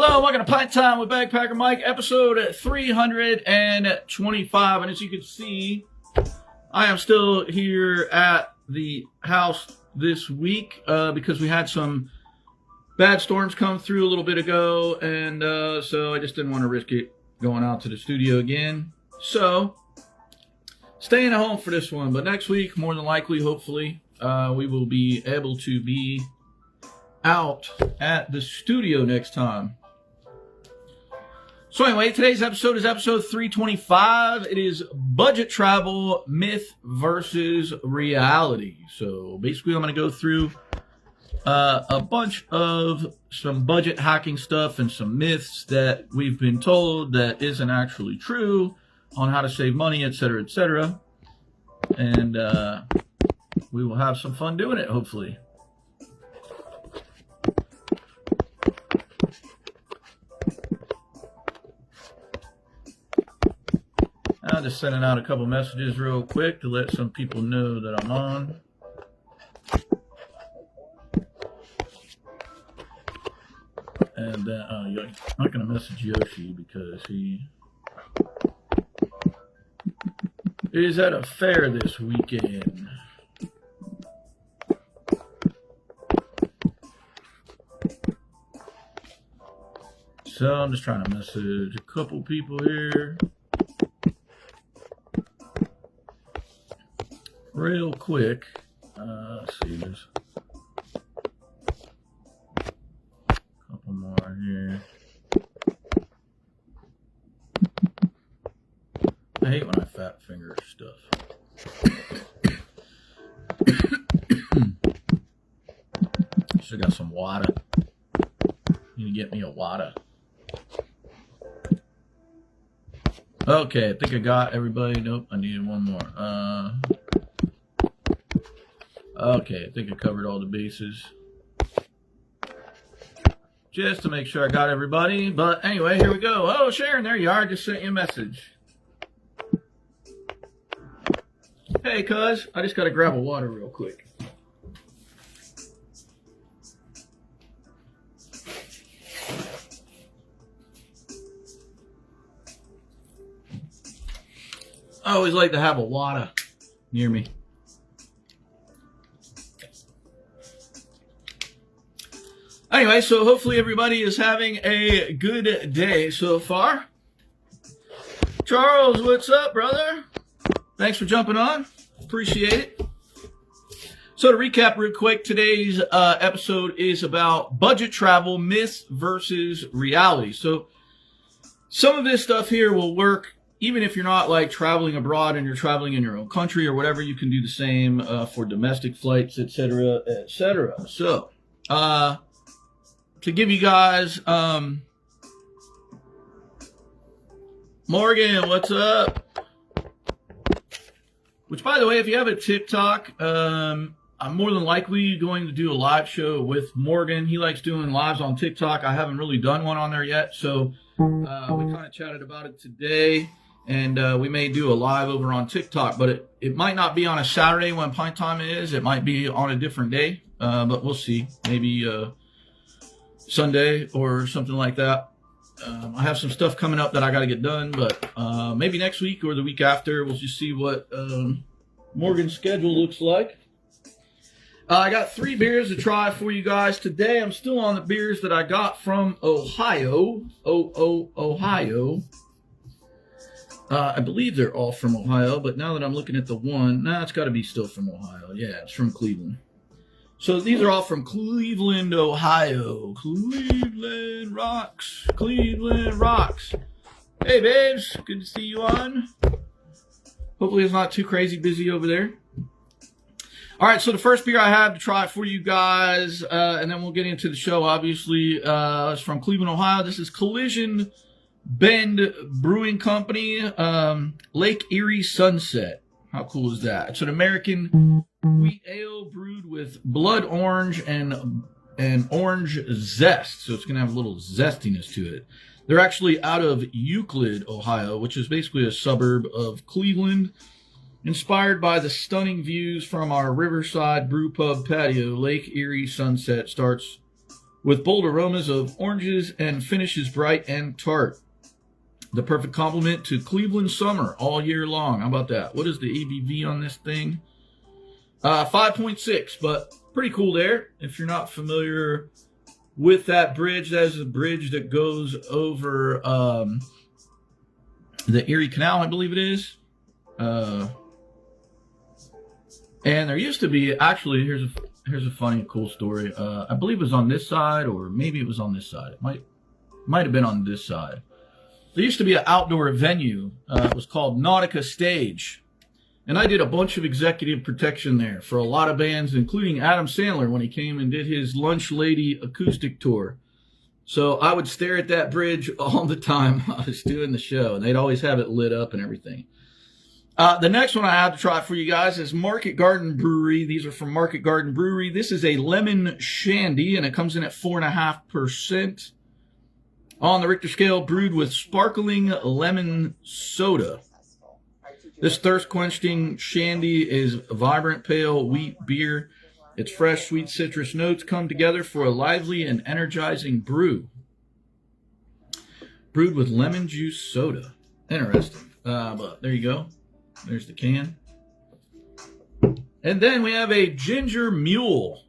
Hello, welcome to Pint Time with Bagpacker Mike, episode 325. And as you can see, I am still here at the house this week because we had some bad storms come through a little bit ago. And so I just didn't want to risk it going out to the studio again. So, staying at home for this one. But next week, more than likely, hopefully, we will be able to be out at the studio next time. So anyway, today's episode is episode 325. It is budget travel, myth versus reality. So basically I'm going to go through a bunch of some budget hacking stuff and some myths that we've been told that isn't actually true on how to save money, etc., etc. And we will have some fun doing it, hopefully. I'm just sending out a couple messages real quick to let some people know that I'm on. And you're not going to message Yoshi because he is at a fair this weekend. So I'm just trying to message a couple people here real quick. Let's see, there's a couple more here. I hate when I fat finger stuff. Still got some water. Need to get me a water. Okay, I think I got everybody. Nope, I needed one more. Okay, I think I covered all the bases. Just to make sure I got everybody. But anyway, here we go. Oh, Sharon, there you are. I just sent you a message. Hey, cuz. I just got to grab a water real quick. I always like to have a water near me. Anyway, so hopefully everybody is having a good day so far. Charles, what's up, brother? Thanks for jumping on. Appreciate it. So to recap real quick, today's episode is about budget travel, myths versus reality. So some of this stuff here will work even if you're not like traveling abroad and you're traveling in your own country or whatever. You can do the same for domestic flights, etc., etc. So, to give you guys, Morgan, what's up? Which, by the way, if you have a TikTok, I'm more than likely going to do a live show with Morgan. He likes doing lives on TikTok. I haven't really done one on there yet, so we kind of chatted about it today, and we may do a live over on TikTok, but it might not be on a Saturday when Pint Time is. It might be on a different day, but we'll see. Maybe Sunday or something like that. I have some stuff coming up that I got to get done, but maybe next week or the week after. We'll just see what Morgan's schedule looks like. I got 3 beers to try for you guys today. I'm still on the beers that I got from Ohio. Ohio. I believe they're all from Ohio, but now that I'm looking at the one, it's got to be still from Ohio. Yeah, it's from Cleveland. So these are all from Cleveland, Ohio. Cleveland rocks. Cleveland rocks. Hey, babes. Good to see you on. Hopefully it's not too crazy busy over there. All right, so the first beer I have to try for you guys, and then we'll get into the show, obviously, is from Cleveland, Ohio. This is Collision Bend Brewing Company, Lake Erie Sunset. How cool is that? It's an American wheat ale brewed with blood orange and orange zest. So it's going to have a little zestiness to it. They're actually out of Euclid, Ohio, which is basically a suburb of Cleveland. Inspired by the stunning views from our Riverside Brew Pub patio, Lake Erie Sunset starts with bold aromas of oranges and finishes bright and tart. The perfect complement to Cleveland summer all year long. How about that? What is the ABV on this thing? 5.6, but pretty cool there. If you're not familiar with that bridge, that is a bridge that goes over the Erie Canal, I believe it is. And there used to be, actually, here's a funny, cool story. I believe it was on this side, or maybe it was on this side. It might have been on this side. There used to be an outdoor venue. It was called Nautica Stage. And I did a bunch of executive protection there for a lot of bands, including Adam Sandler when he came and did his Lunch Lady acoustic tour. So I would stare at that bridge all the time while I was doing the show. And they'd always have it lit up and everything. The next one I have to try for you guys is Market Garden Brewery. These are from Market Garden Brewery. This is a lemon shandy, and it comes in at 4.5%. On the Richter scale, brewed with sparkling lemon soda. This thirst-quenching shandy is vibrant pale wheat beer. Its fresh, sweet citrus notes come together for a lively and energizing brew. Brewed with lemon juice soda. Interesting. But there you go. There's the can. And then we have a Ginger Mule.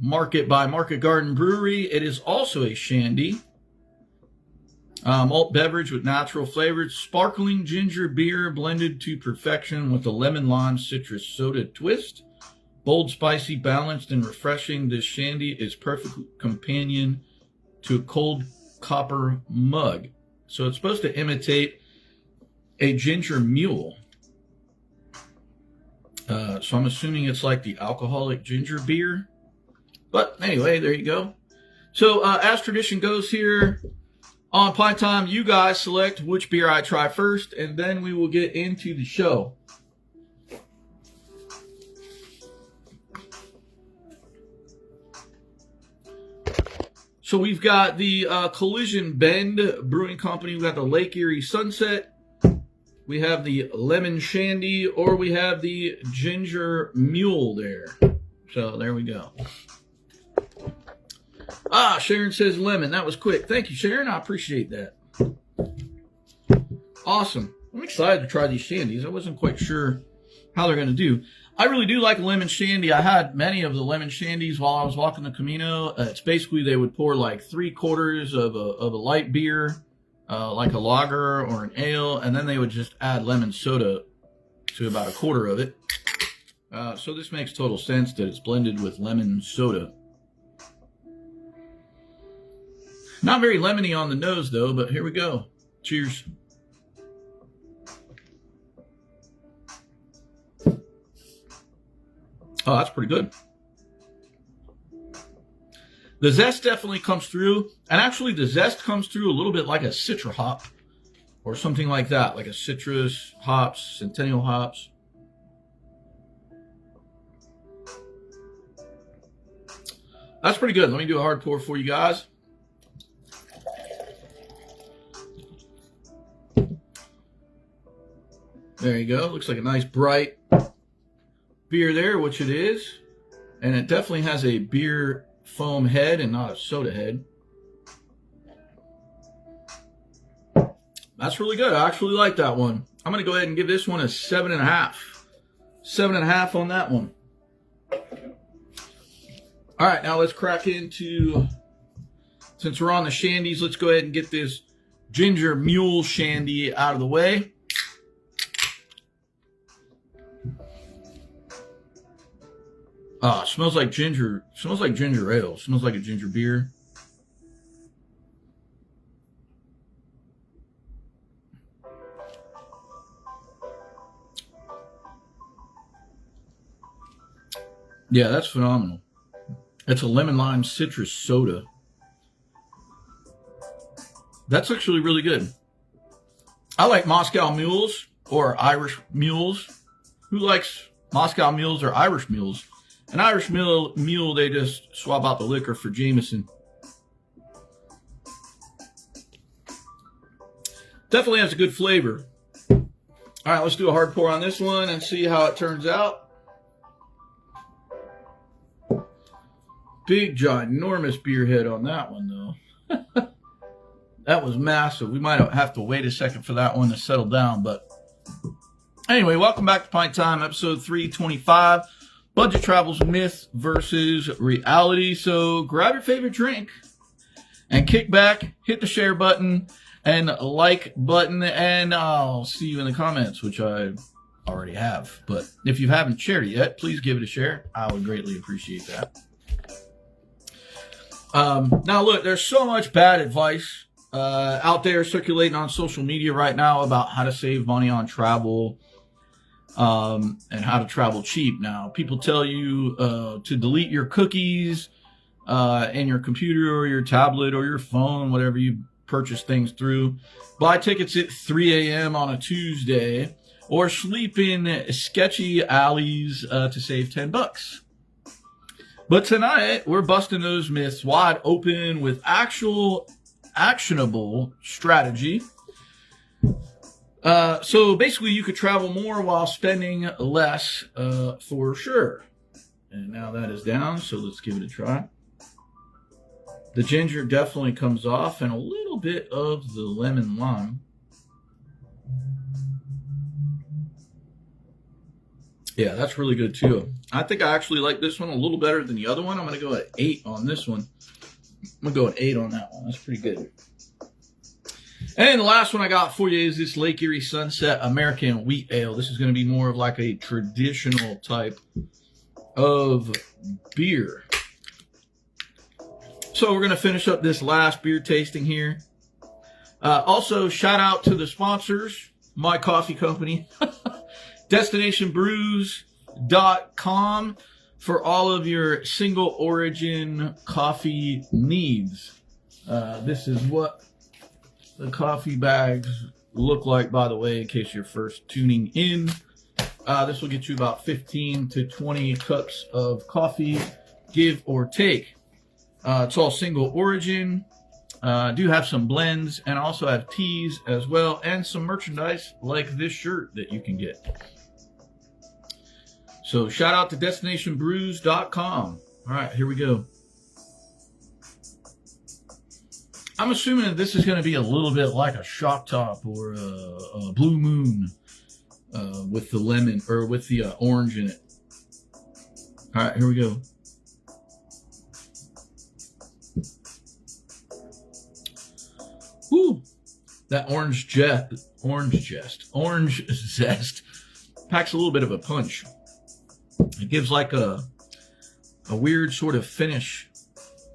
Market by Market Garden Brewery. It is also a shandy. Malt beverage with natural flavors, sparkling ginger beer blended to perfection with a lemon lime citrus soda twist. Bold, spicy, balanced, and refreshing, this shandy is perfect companion to a cold copper mug. So it's supposed to imitate a ginger mule. So I'm assuming it's like the alcoholic ginger beer. But anyway, there you go. So as tradition goes here, on Pint Time, you guys select which beer I try first, and then we will get into the show. So we've got the Collision Bend Brewing Company. We've got the Lake Erie Sunset. We have the Lemon Shandy, or we have the Ginger Mule there. So there we go. Sharon says lemon. That was quick. Thank you, Sharon. I appreciate that. Awesome. I'm excited to try these shandies. I wasn't quite sure how they're going to do. I really do like a lemon shandy. I had many of the lemon shandies while I was walking the Camino. It's basically they would pour like 3/4 of a light beer, like a lager or an ale, and then they would just add lemon soda to about 1/4 of it. So this makes total sense that it's blended with lemon soda. Not very lemony on the nose, though, but here we go. Cheers. Oh, that's pretty good. The zest definitely comes through, and actually the zest comes through a little bit like a citra hop or something like that, like a citrus hops, centennial hops. That's pretty good. Let me do a hard pour for you guys. There you go. Looks like a nice bright beer there, which it is. And it definitely has a beer foam head and not a soda head. That's really good. I actually like that one. I'm going to go ahead and give this one a 7.5. 7.5 on that one. All right, now let's crack into, since we're on the shandies, let's go ahead and get this Ginger Mule shandy out of the way. Smells like ginger. Smells like ginger ale. Smells like a ginger beer. Yeah, that's phenomenal. It's a lemon lime citrus soda. That's actually really good. I like Moscow mules or Irish mules. Who likes Moscow mules or Irish mules? An Irish mule, they just swap out the liquor for Jameson. Definitely has a good flavor. All right, let's do a hard pour on this one and see how it turns out. big, ginormous beer head on that one, though. That was massive. We might have to wait a second for that one to settle down. But anyway, welcome back to Pint Time, episode 325. Budget travels myth versus reality. So grab your favorite drink and kick back, hit the share button and like button, and I'll see you in the comments, which I already have. But if you haven't shared it yet, please give it a share. I would greatly appreciate that. Now, look, there's so much bad advice out there circulating on social media right now about how to save money on travel and how to travel cheap. Now, people tell you to delete your cookies in your computer or your tablet or your phone, whatever you purchase things through. Buy tickets at 3 a.m. on a Tuesday, or sleep in sketchy alleys to save $10. But tonight, we're busting those myths wide open with actual actionable strategy. So basically, you could travel more while spending less for sure. And now that is down, so let's give it a try. The ginger definitely comes off, and a little bit of the lemon lime. Yeah, that's really good too. I think I actually like this one a little better than the other one. I'm going to go at 8 on this one. I'm going to go at 8 on that one. That's pretty good. And the last one I got for you is this Lake Erie Sunset American Wheat Ale. This is going to be more of like a traditional type of beer. So we're going to finish up this last beer tasting here. Also, shout out to the sponsors, my coffee company. DestinationBrews.com for all of your single origin coffee needs. This is what the coffee bags look like, by the way, in case you're first tuning in. This will get you about 15 to 20 cups of coffee, give or take. It's all single origin. Do have some blends, and also have teas as well, and some merchandise like this shirt that you can get. So shout out to DestinationBrews.com. All right, here we go. I'm assuming that this is going to be a little bit like a Shock Top or a Blue Moon with the lemon or with the orange in it. All right, here we go. Woo! That orange zest packs a little bit of a punch. It gives like a weird sort of finish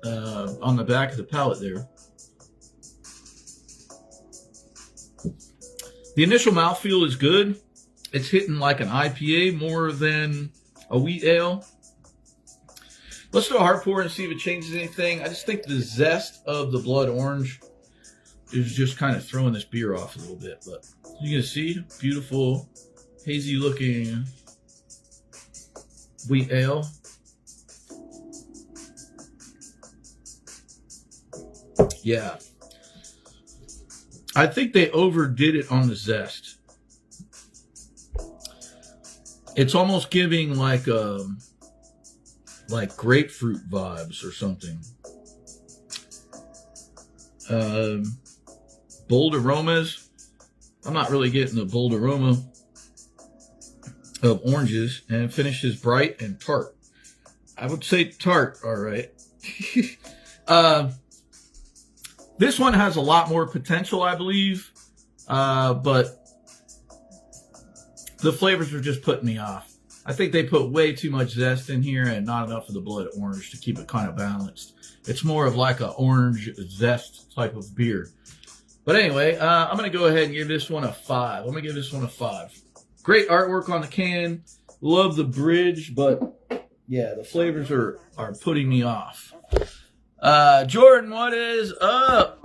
on the back of the palate there. The initial mouthfeel is good. It's hitting like an IPA more than a wheat ale. Let's do a hard pour and see if it changes anything. I just think the zest of the blood orange is just kind of throwing this beer off a little bit. But you can see, beautiful, hazy looking wheat ale. Yeah. I think they overdid it on the zest. It's almost giving like grapefruit vibes or something. Bold aromas. I'm not really getting the bold aroma of oranges, and it finishes bright and tart. I would say tart, all right. This one has a lot more potential, I believe, but the flavors are just putting me off. I think they put way too much zest in here and not enough of the blood orange to keep it kind of balanced. It's more of like an orange zest type of beer. But anyway, I'm going to go ahead and give this one a 5. I'm going to give this one a 5. Great artwork on the can. Love the bridge, but yeah, the flavors are putting me off. Jordan, what is up?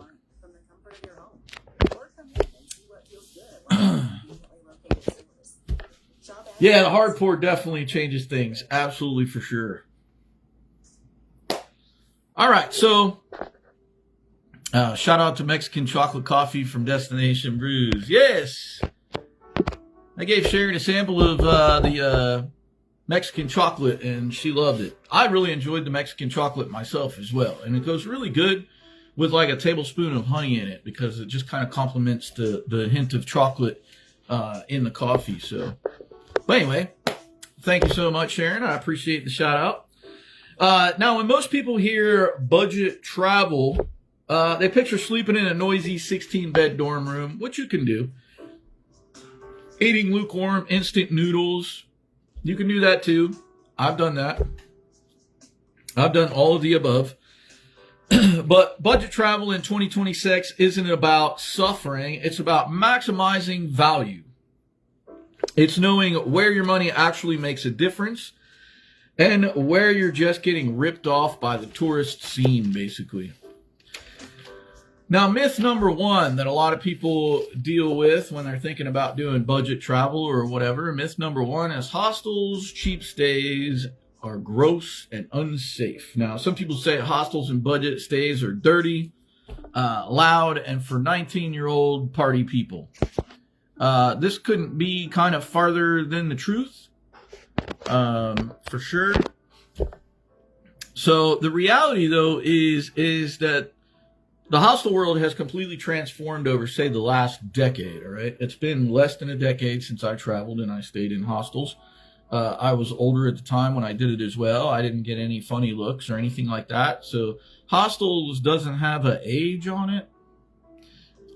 Yeah, the hard pour definitely changes things. Absolutely, for sure. All right, so shout out to Mexican chocolate coffee from Destination Brews. Yes! I gave Sharon a sample of the Mexican chocolate, and she loved it. I really enjoyed the Mexican chocolate myself as well, and it goes really good with like a tablespoon of honey in it because it just kind of complements the hint of chocolate in the coffee. So, but anyway, thank you so much, Sharon. I appreciate the shout out. Now, when most people hear budget travel, they picture sleeping in a noisy 16-bed dorm room, which you can do. Eating lukewarm instant noodles. You can do that too. I've done that. I've done all of the above. But budget travel in 2026 isn't about suffering. It's about maximizing value. It's knowing where your money actually makes a difference and where you're just getting ripped off by the tourist scene, basically. Now, myth number one that a lot of people deal with when they're thinking about doing budget travel or whatever, myth number one is hostels, cheap stays are gross and unsafe. Now, some people say hostels and budget stays are dirty, loud, and for 19-year-old party people. This couldn't be kind of farther than the truth, for sure. So the reality, though, is that the hostel world has completely transformed over, say, the last decade, all right? It's been less than a decade since I traveled and I stayed in hostels. I was older at the time when I did it as well. I didn't get any funny looks or anything like that. So hostels doesn't have an age on it.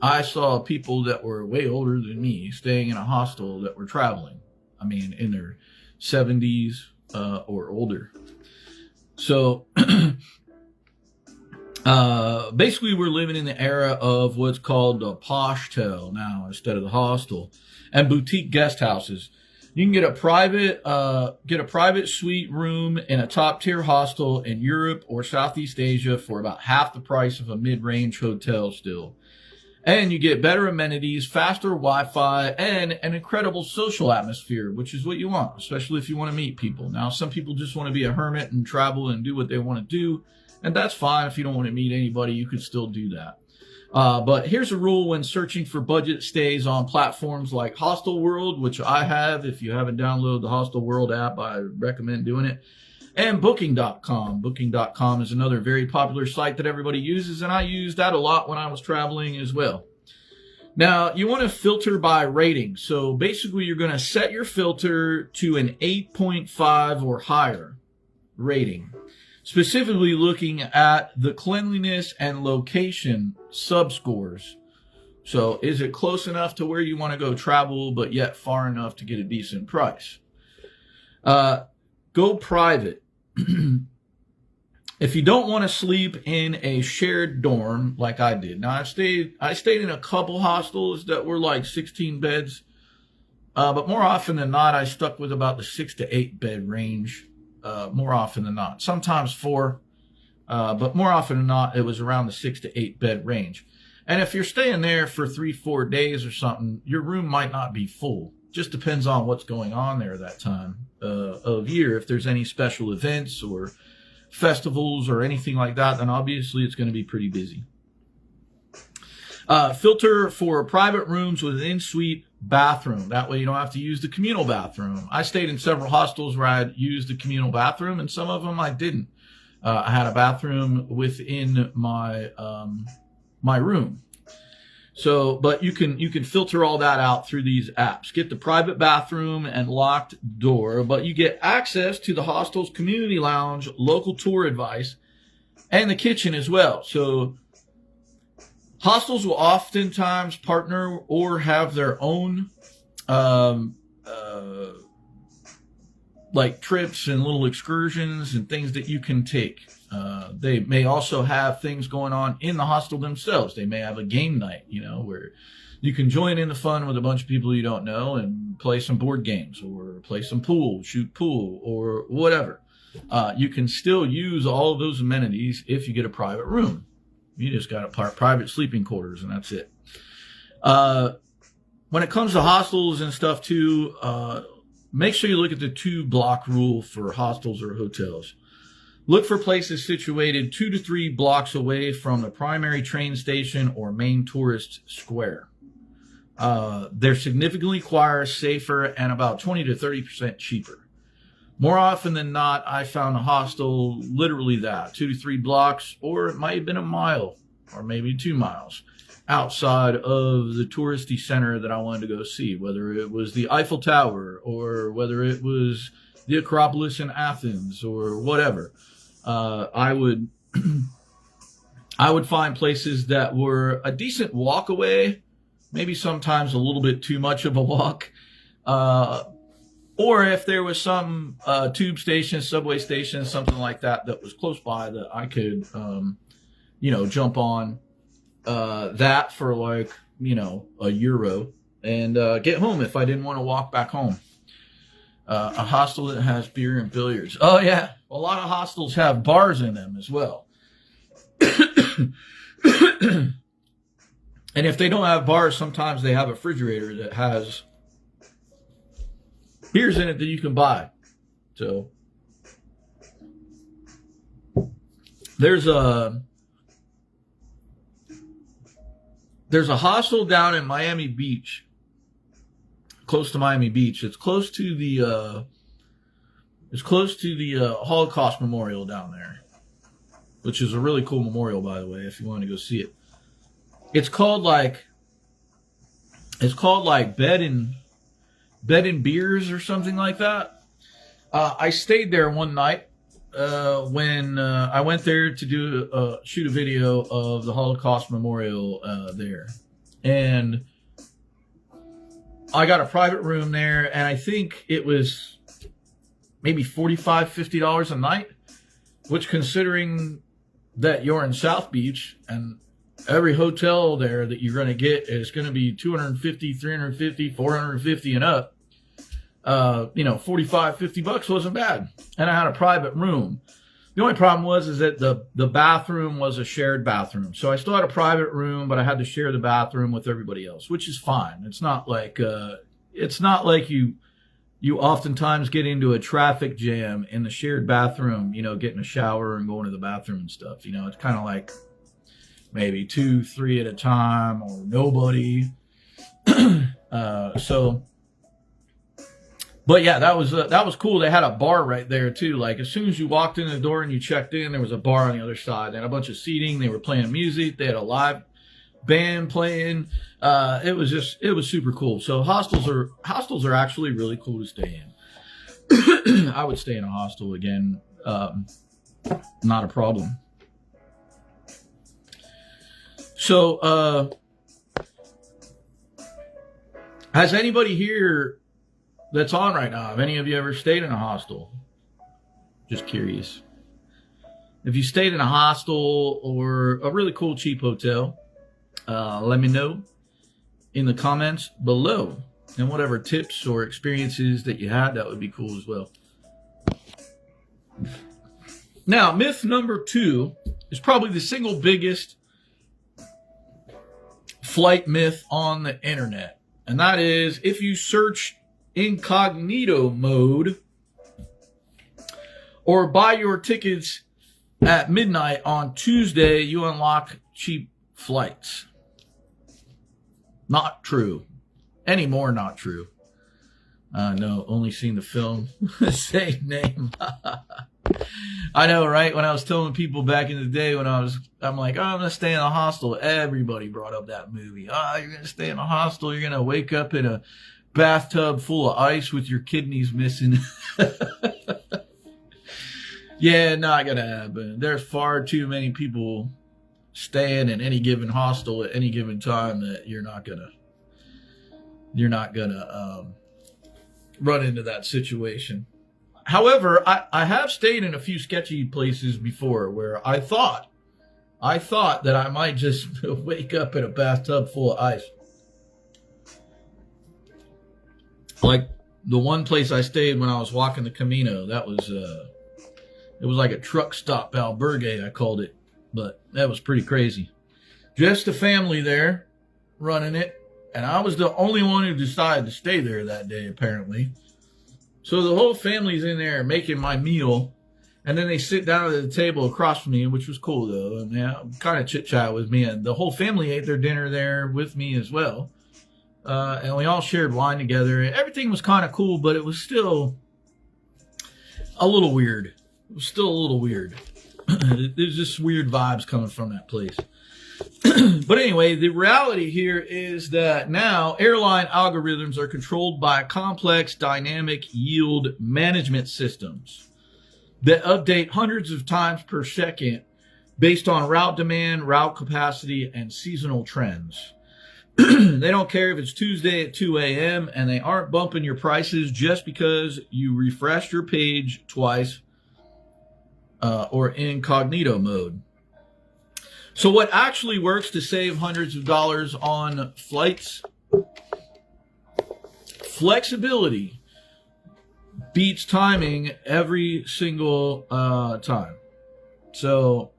I saw people that were way older than me staying in a hostel that were traveling. I mean, in their 70s or older. So basically, we're living in the era of what's called the poshtel now instead of the hostel, and boutique guest houses. You can get a private suite room in a top tier hostel in Europe or Southeast Asia for about half the price of a mid-range hotel still. And you get better amenities, faster Wi-Fi, and an incredible social atmosphere, which is what you want, especially if you want to meet people. Now, some people just want to be a hermit and travel and do what they want to do. And that's fine. If you don't want to meet anybody, you can still do that. But here's a rule when searching for budget stays on platforms like Hostel World, which I have. If you haven't downloaded the Hostel World app, I recommend doing it. And Booking.com. Booking.com is another very popular site that everybody uses, and I used that a lot when I was traveling as well. Now, you want to filter by rating. So basically, you're going to set your filter to an 8.5 or higher rating. Specifically looking at the cleanliness and location subscores. So is it close enough to where you want to go travel, but yet far enough to get a decent price? Go private. If you don't want to sleep in a shared dorm like I did. Now, I stayed in a couple hostels that were like 16 beds. But more often than not, I stuck with about the 6 to 8 bed range. More often than not. Sometimes 4, but more often than not, it was around the 6 to 8 bed range. And if you're staying there for 3-4 days or something, your room might not be full. Just depends on what's going on there that time of year. If there's any special events or festivals or anything like that, then obviously it's going to be pretty busy. Filter for private rooms with an in-suite bathroom. That way you don't have to use the communal bathroom. I stayed in several hostels where I had used the communal bathroom, and some of them I didn't. I had a bathroom within my my room. So, but you can filter all that out through these apps. Get the private bathroom and locked door, but you get access to the hostel's community lounge, local tour advice, and the kitchen as well. So hostels will oftentimes partner or have their own like trips and little excursions and things that you can take. They may also have things going on in the hostel themselves. They may have a game night, where you can join in the fun with a bunch of people you don't know and play some board games or play some pool, shoot pool or whatever. You can still use all of those amenities if you get a private room. You just got a private sleeping quarters, and that's it. When it comes to hostels and stuff, too, make sure you look at the 2-block rule for hostels or hotels. Look for places situated 2 to 3 blocks away from the primary train station or main tourist square. They're significantly quieter, safer, and about 20 to 30% cheaper. More often than not, I found a hostel literally that 2 to 3 blocks, or it might have been a mile or maybe 2 miles outside of the touristy center that I wanted to go see, whether it was the Eiffel Tower or whether it was the Acropolis in Athens or whatever. I would I would find places that were a decent walk away, maybe sometimes a little bit too much of a walk. Or if there was some tube station, subway station, something like that that was close by that I could, jump on that for like, €1 and get home if I didn't want to walk back home. A hostel that has beer and billiards. Oh, yeah. A lot of hostels have bars in them as well. And if they don't have bars, sometimes they have a refrigerator that has beers in it that you can buy. So there's a hostel down in Miami Beach, close to Miami Beach. It's close to the Holocaust Memorial down there, which is a really cool memorial, by the way, if you want to go see it. It's called like Bed and Beers or something like that. I stayed there one night when I went there to shoot a video of the Holocaust Memorial there. And I got a private room there, and I think it was maybe $45, $50 a night, which, considering that you're in South Beach and every hotel there that you're going to get is going to be $250, $350, $450 and up, $45, $50 wasn't bad. And I had a private room. The only problem was that the bathroom was a shared bathroom. So I still had a private room, but I had to share the bathroom with everybody else, which is fine. It's not like you oftentimes get into a traffic jam in the shared bathroom, getting a shower and going to the bathroom and stuff. It's kind of like maybe 2, 3 at a time or nobody. But yeah, that was cool. They had a bar right there too. Like as soon as you walked in the door and you checked in, there was a bar on the other side. They had a bunch of seating. They were playing music. They had a live band playing. It was super cool. So hostels are actually really cool to stay in. I would stay in a hostel again. Not a problem. So, has anybody here that's on right now, have any of you ever stayed in a hostel? Just curious. If you stayed in a hostel or a really cool cheap hotel, let me know in the comments below. And whatever tips or experiences that you had, that would be cool as well. Now, myth number 2 is probably the single biggest flight myth on the internet. And that is, if you search incognito mode or buy your tickets at midnight on Tuesday, you unlock cheap flights. Not true. Anymore, not true. No, only seen the film. Same name. I know, right? When I was telling people back in the day I'm like, I'm going to stay in a hostel. Everybody brought up that movie. You're going to stay in a hostel. You're going to wake up in a bathtub full of ice with your kidneys missing. Yeah, not going to happen. There's far too many people staying in any given hostel at any given time that you're not gonna run into that situation. However, I have stayed in a few sketchy places before where I thought that I might just wake up in a bathtub full of ice. Like the one place I stayed when I was walking the Camino, that was it was like a truck stop albergue, I called it, but that was pretty crazy. Just a family there running it, and I was the only one who decided to stay there that day, apparently. So the whole family's in there making my meal, and then they sit down at the table across from me, which was cool, though. And yeah, kind of chit-chat with me, and the whole family ate their dinner there with me as well. And we all shared wine together. Everything was kind of cool, but it was still a little weird. It was still a little weird. There's just weird vibes coming from that place. But anyway, the reality here is that now airline algorithms are controlled by complex dynamic yield management systems that update hundreds of times per second based on route demand, route capacity, and seasonal trends. They don't care if it's Tuesday at 2 a.m. and they aren't bumping your prices just because you refreshed your page twice or incognito mode. So what actually works to save hundreds of dollars on flights? Flexibility beats timing every single time. So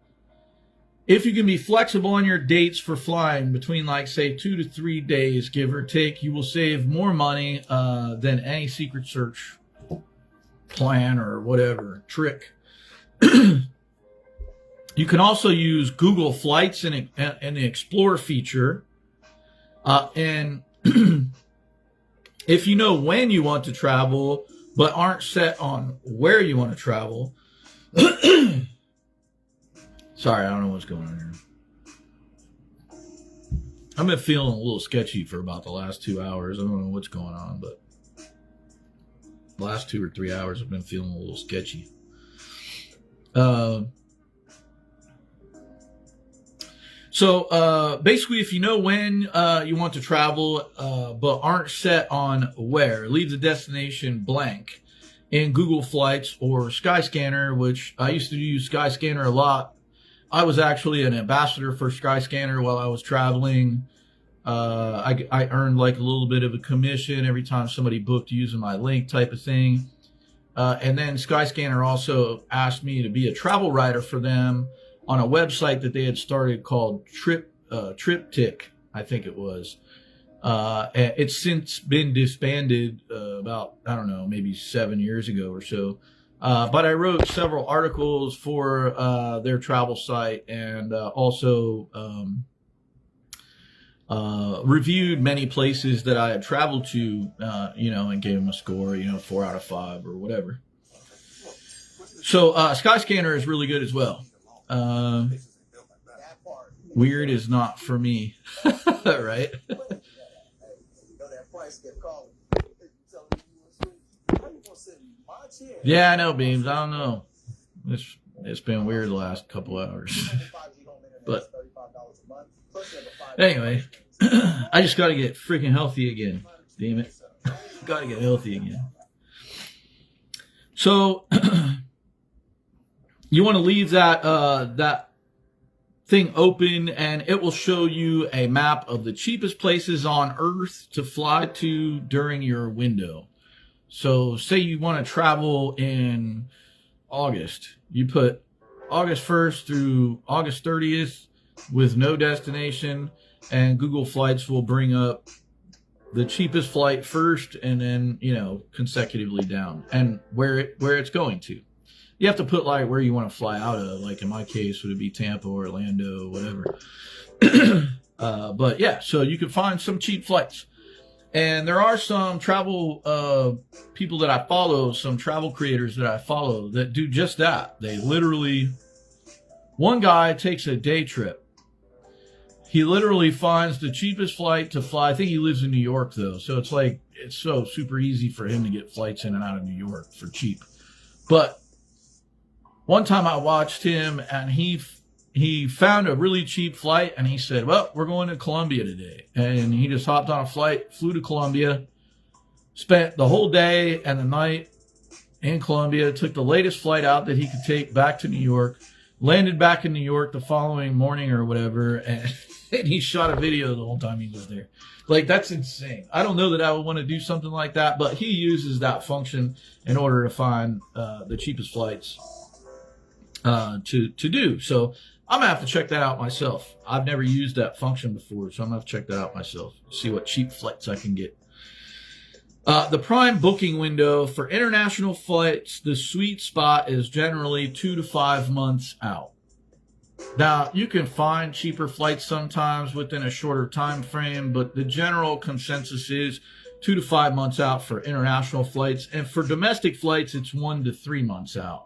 if you can be flexible on your dates for flying between, like, say, 2 to 3 days, give or take, you will save more money than any secret search plan or whatever trick. You can also use Google Flights and the Explore feature. And if you know when you want to travel, but aren't set on where you want to travel. Sorry, I don't know what's going on here. I've been feeling a little sketchy for about the last 2 hours. I don't know what's going on, but the last 2 or 3 hours I've been feeling a little sketchy. So basically, if you know when you want to travel but aren't set on where, leave the destination blank in Google Flights or Skyscanner, which I used to use Skyscanner a lot. I was actually an ambassador for Skyscanner while I was traveling. I earned like a little bit of a commission every time somebody booked using my link type of thing. And then Skyscanner also asked me to be a travel writer for them on a website that they had started called Triptych, I think it was. It's since been disbanded about, I don't know, maybe 7 years ago or so. But I wrote several articles for their travel site and also reviewed many places that I had traveled to, and gave them a score, 4 out of 5 or whatever. So Skyscanner is really good as well. Weird is not for me, right? Yeah, I know, Beams. I don't know. It's been weird the last couple hours. But anyway, I just got to get freaking healthy again. Damn it. Got to get healthy again. So you want to leave that thing open, and it will show you a map of the cheapest places on Earth to fly to during your window. So say you want to travel in August. You put August 1st through August 30th with no destination, and Google Flights will bring up the cheapest flight first and then, consecutively down and where it's going to. You have to put like where you want to fly out of. Like in my case, would it be Tampa, Orlando, whatever. But yeah, so you can find some cheap flights. And there are some travel people that I follow, some travel creators that I follow that do just that. They literally, one guy takes a day trip. He literally finds the cheapest flight to fly. I think he lives in New York though. So it's so super easy for him to get flights in and out of New York for cheap. But one time I watched him and he found a really cheap flight and he said, well, we're going to Colombia today. And he just hopped on a flight, flew to Colombia, spent the whole day and the night in Colombia, took the latest flight out that he could take back to New York, landed back in New York the following morning or whatever, and he shot a video the whole time he was there. Like, that's insane. I don't know that I would want to do something like that, but he uses that function in order to find the cheapest flights to do. So I'm gonna have to check that out myself. I've never used that function before, so I'm gonna have to check that out myself. See what cheap flights I can get. The prime booking window for international flights, the sweet spot is generally 2 to 5 months out. Now, you can find cheaper flights sometimes within a shorter time frame, but the general consensus is 2 to 5 months out for international flights. And for domestic flights, it's 1 to 3 months out.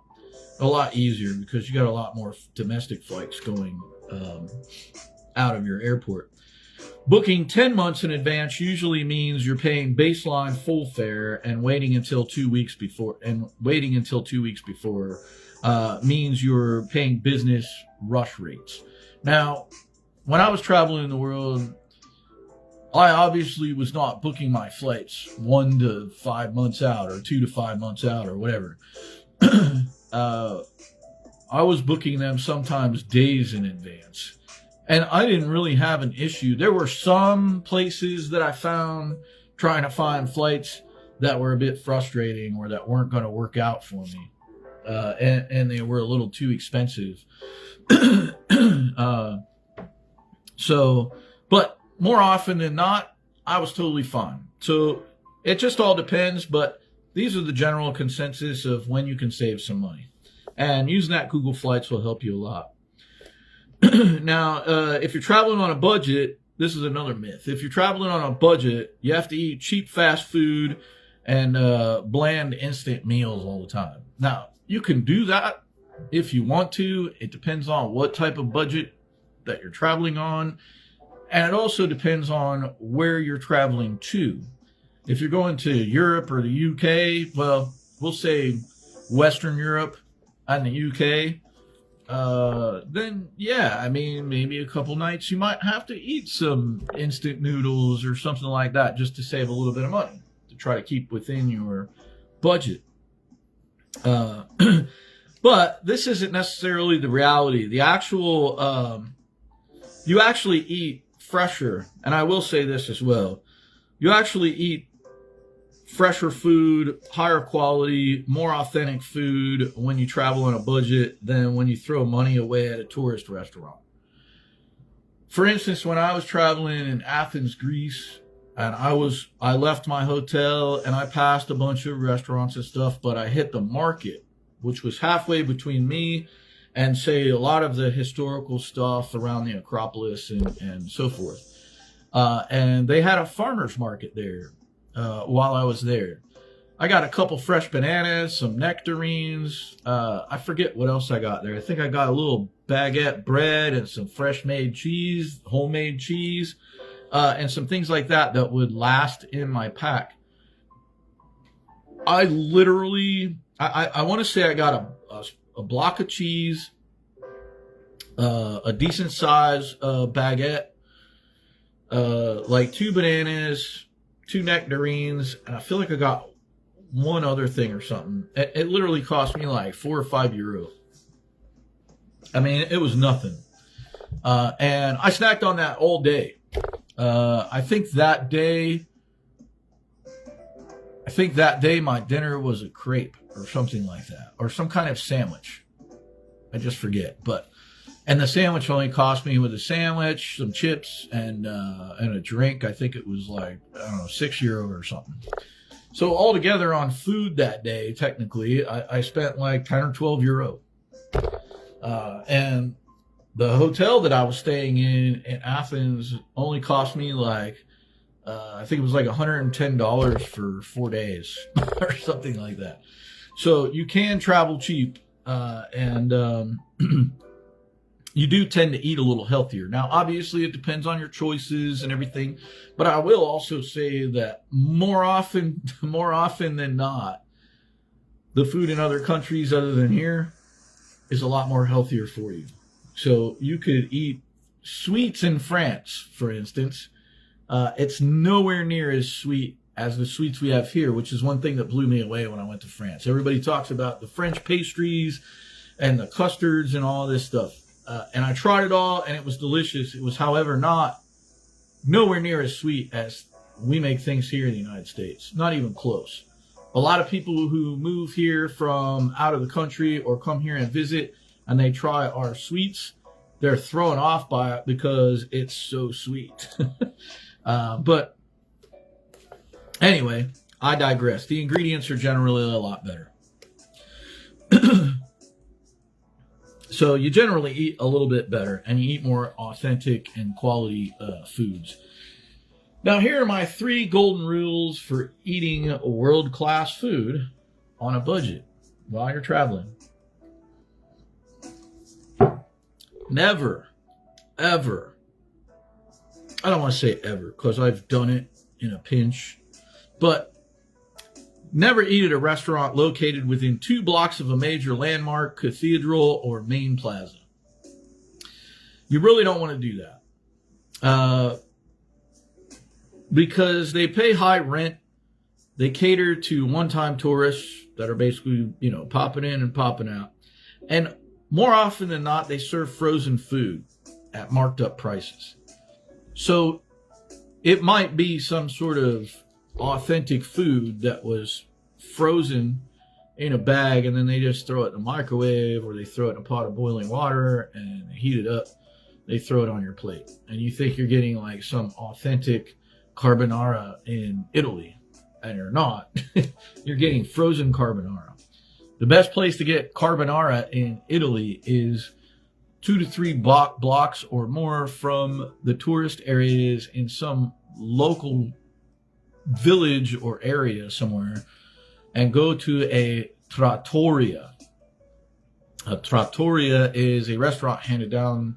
A lot easier because you got a lot more domestic flights going out of your airport. Booking 10 months in advance usually means you're paying baseline full fare and waiting until 2 weeks before. Means you're paying business rush rates. Now, when I was traveling in the world, I obviously was not booking my flights 1 to 5 months out or 2 to 5 months out or whatever. I was booking them sometimes days in advance. And I didn't really have an issue. There were some places that I found trying to find flights that were a bit frustrating or that weren't going to work out for me. And they were a little too expensive. But more often than not, I was totally fine. So it just all depends, but these are the general consensus of when you can save some money. And using that Google Flights will help you a lot. Now, if you're traveling on a budget, this is another myth. If you're traveling on a budget, you have to eat cheap fast food and bland instant meals all the time. Now, you can do that if you want to. It depends on what type of budget that you're traveling on. And it also depends on where you're traveling to. If you're going to Europe or the UK, well, we'll say Western Europe and the UK, then yeah, I mean, maybe a couple nights you might have to eat some instant noodles or something like that just to save a little bit of money, to try to keep within your budget. But this isn't necessarily the reality. The actual, you actually eat fresher, and I will say this as well. You actually eat fresher food, higher quality, more authentic food when you travel on a budget than when you throw money away at a tourist restaurant. For instance, when I was traveling in Athens, Greece, and I left my hotel and I passed a bunch of restaurants and stuff, but I hit the market, which was halfway between me and, say, a lot of the historical stuff around the Acropolis and so forth. And they had a farmer's market there while I was there. I got a couple fresh bananas, some nectarines. I forget what else I got there. I think I got a little baguette bread and some fresh made cheese, homemade cheese, and some things like that that would last in my pack. I literally, I want to say I got a block of cheese, a decent size baguette, like 2 bananas, 2 nectarines, and I feel like I got one other thing or something. It literally cost me like €4 or €5. I mean, it was nothing. And I snacked on that all day. I think that day my dinner was a crepe or something like that, or some kind of sandwich. I just forget. And the sandwich only cost me, with a sandwich, some chips, and a drink, I think it was like, I don't know, €6 or something. So altogether on food that day, technically, I spent like 10 or €12. And the hotel that I was staying in Athens only cost me like, I think it was like $110 for 4 days or something like that. So you can travel cheap, and you do tend to eat a little healthier. Now, obviously, it depends on your choices and everything, but I will also say that more often than not, the food in other countries other than here is a lot more healthier for you. So you could eat sweets in France, for instance. It's nowhere near as sweet as the sweets we have here, which is one thing that blew me away when I went to France. Everybody talks about the French pastries and the custards and all this stuff. And I tried it all, and it was delicious. It was, however, nowhere near as sweet as we make things here in the United States. Not even close. A lot of people who move here from out of the country or come here and visit, and they try our sweets, they're thrown off by it because it's so sweet. But anyway, I digress. The ingredients are generally a lot better. So you generally eat a little bit better, and you eat more authentic and quality foods. Now, here are my 3 golden rules for eating world-class food on a budget while you're traveling. Never, ever, I don't want to say ever because I've done it in a pinch, but never eat at a restaurant located within 2 blocks of a major landmark, cathedral, or main plaza. You really don't want to do that. Because they pay high rent. They cater to one-time tourists that are basically, popping in and popping out. And more often than not, they serve frozen food at marked up prices. So it might be some sort of authentic food that was frozen in a bag and then they just throw it in the microwave or they throw it in a pot of boiling water and they heat it up. They throw it on your plate. And you think you're getting like some authentic carbonara in Italy, and you're not. You're getting frozen carbonara. The best place to get carbonara in Italy is 2 to 3 blocks or more from the tourist areas in some local village or area somewhere, and go to a trattoria. A trattoria is a restaurant handed down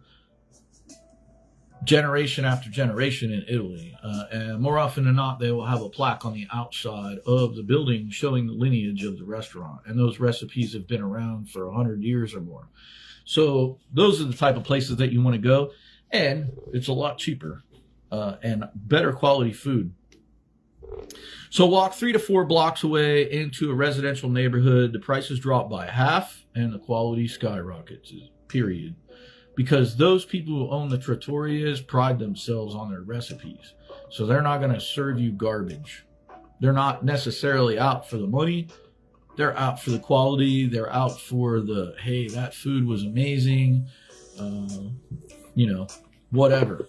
generation after generation in Italy. And more often than not, they will have a plaque on the outside of the building showing the lineage of the restaurant. And those recipes have been around for 100 years or more. So those are the type of places that you want to go. And it's a lot cheaper and better quality food. So walk 3 to 4 blocks away into a residential neighborhood. The prices drop by half and the quality skyrockets, period. Because those people who own the trattorias pride themselves on their recipes. So they're not going to serve you garbage. They're not necessarily out for the money. They're out for the quality. They're out for the, hey, that food was amazing. Whatever.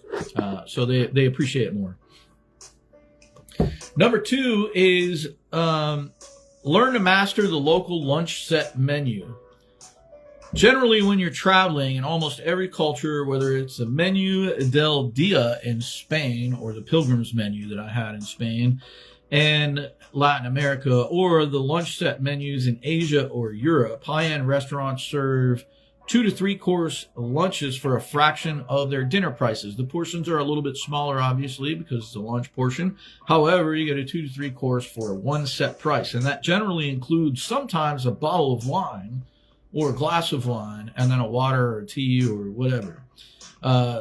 So they appreciate it more. Number 2 is learn to master the local lunch set menu. Generally, when you're traveling in almost every culture, whether it's the menu del dia in Spain or the pilgrim's menu that I had in Spain and Latin America, or the lunch set menus in Asia or Europe, high-end restaurants serve 2 to 3 course lunches for a fraction of their dinner prices. The portions are a little bit smaller, obviously, because it's a lunch portion. However, you get a 2 to 3 course for one set price, and that generally includes sometimes a bottle of wine or a glass of wine, and then a water or tea or whatever.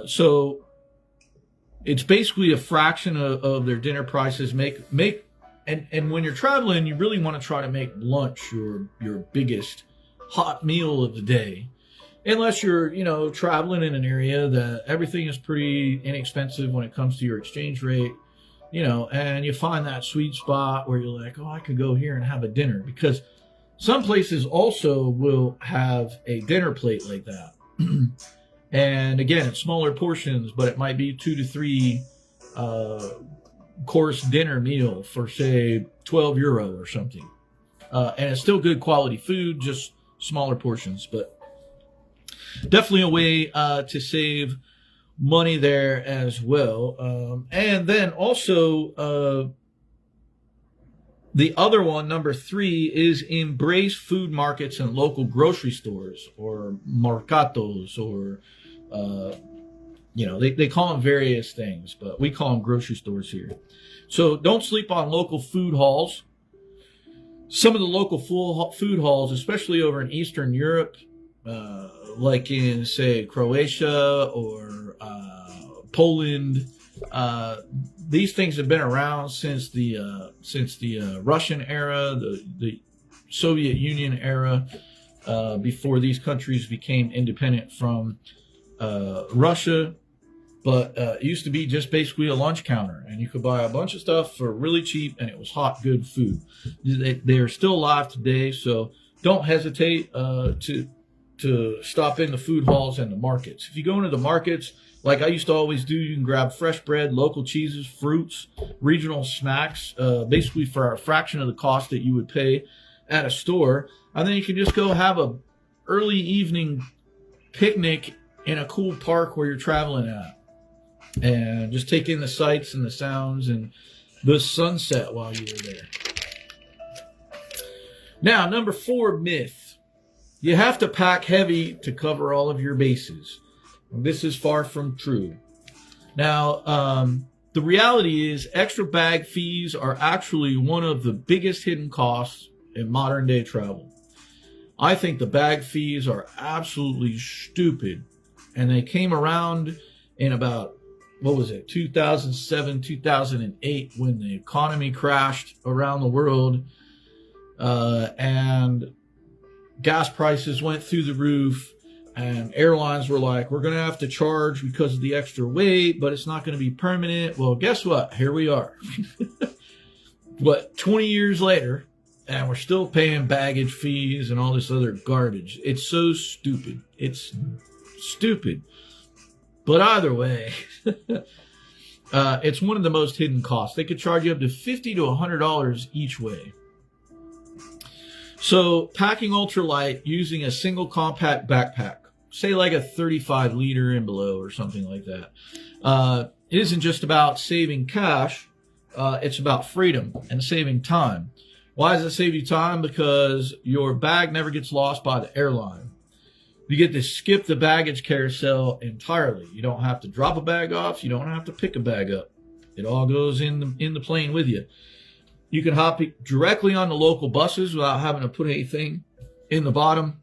So it's basically a fraction of their dinner prices. And when you're traveling, you really want to try to make lunch your biggest hot meal of the day. Unless you're, traveling in an area that everything is pretty inexpensive when it comes to your exchange rate, and you find that sweet spot where you're like, oh, I could go here and have a dinner, because some places also will have a dinner plate like that. And again, it's smaller portions, but it might be 2 to 3 course dinner meal for, say, €12 or something. And it's still good quality food, just smaller portions. But definitely a way to save money there as well. And then also, the other one, number 3, is embrace food markets and local grocery stores or mercatos, or, they call them various things, but we call them grocery stores here. So don't sleep on local food halls. Some of the local food halls, especially over in Eastern Europe, like in, say, Croatia or Poland, these things have been around since the Russian era, the Soviet Union era, before these countries became independent from Russia. But it used to be just basically a lunch counter, and you could buy a bunch of stuff for really cheap, and it was hot, good food. They are still alive today, so don't hesitate to stop in the food halls and the markets. If you go into the markets, like I used to always do, you can grab fresh bread, local cheeses, fruits, regional snacks, basically for a fraction of the cost that you would pay at a store. And then you can just go have a early evening picnic in a cool park where you're traveling at. and just take in the sights and the sounds and the sunset while you were there. Now, number 4 myth. You have to pack heavy to cover all of your bases. This is far from true. Now, the reality is extra bag fees are actually one of the biggest hidden costs in modern day travel. I think the bag fees are absolutely stupid, and they came around in about, 2007, 2008, when the economy crashed around the world, and gas prices went through the roof, and airlines were like, we're going to have to charge because of the extra weight, but it's not going to be permanent. Well, guess what? Here we are. 20 years later, and we're still paying baggage fees and all this other garbage. It's so stupid. It's stupid. But either way, it's one of the most hidden costs. They could charge you up to $50 to $100 each way. So packing ultralight using a single compact backpack, say like a 35 liter and below or something like that, it isn't just about saving cash. It's about freedom and saving time. Why does it save you time? Because your bag never gets lost by the airline. You get to skip the baggage carousel entirely. You don't have to drop a bag off. You don't have to pick a bag up. It all goes in the plane with you. You can hop directly on the local buses without having to put anything in the bottom.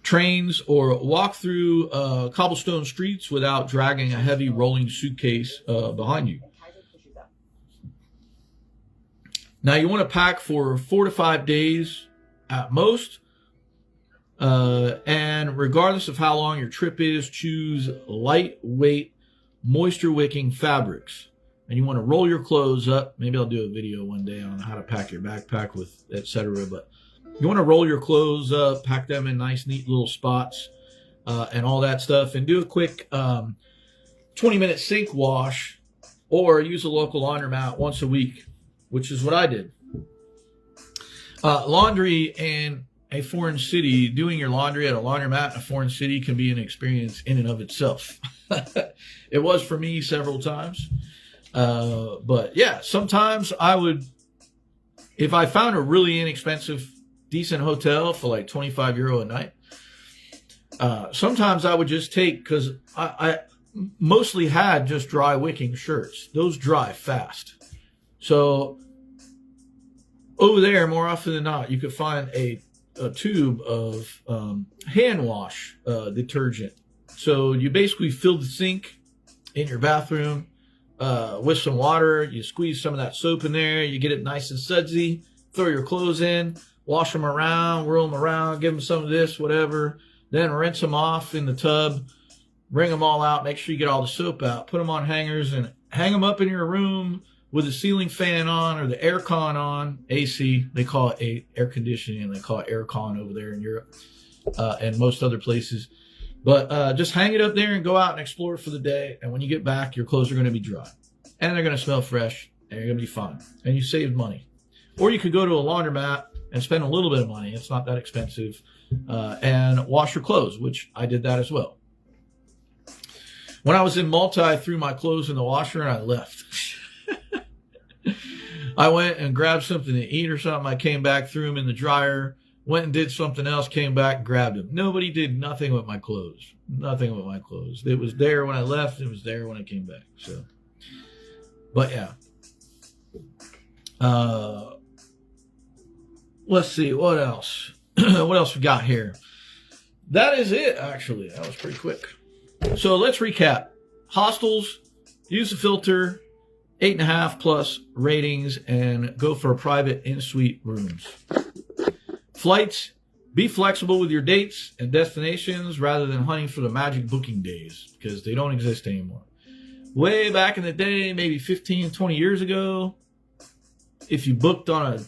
Trains, or walk through cobblestone streets without dragging a heavy rolling suitcase behind you. Now, you want to pack for 4 to 5 days at most. And regardless of how long your trip is, choose lightweight, moisture-wicking fabrics. And you want to roll your clothes up. Maybe I'll do a video one day on how to pack your backpack with etc. But you want to roll your clothes up, pack them in nice, neat little spots, and all that stuff. And do a quick 20-minute sink wash, or use a local laundromat once a week, which is what I did. Laundry in a foreign city, doing your laundry at a laundromat in a foreign city can be an experience in and of itself. It was for me several times. But yeah, sometimes I would, if I found a really inexpensive, decent hotel for like €25 a night, sometimes I would just take, because I mostly had just dry wicking shirts. Those dry fast. So over there, more often than not, you could find a tube of hand wash detergent. So you basically fill the sink in your bathroom with some water. You squeeze some of that soap in there. You get it nice and sudsy. Throw your clothes in. Wash them around. Whirl them around. Give them some of this, whatever. Then rinse them off in the tub. Wring them all out. Make sure you get all the soap out. Put them on hangers and hang them up in your room with the ceiling fan on or the air con on. AC. They call it air conditioning. They call it air con over there in Europe and most other places. But just hang it up there and go out and explore for the day. And when you get back, your clothes are going to be dry. And they're going to smell fresh. And you're going to be fine. And you saved money. Or you could go to a laundromat and spend a little bit of money. It's not that expensive. And wash your clothes, which I did that as well. When I was in Malta, I threw my clothes in the washer and I left. I went and grabbed something to eat or something. I came back, threw them in the dryer. Went and did something else, came back, grabbed them. Nobody did nothing with my clothes. Nothing with my clothes. It was there when I left. It was there when I came back. So, but yeah. Let's see. What else? What else we got here? That is it, actually. That was pretty quick. So let's recap. Hostels, use the filter, 8.5 plus ratings, and go for a private in-suite rooms. Flights, be flexible with your dates and destinations rather than hunting for the magic booking days, because they don't exist anymore. Way back in the day, maybe 15, 20 years ago, if you booked on a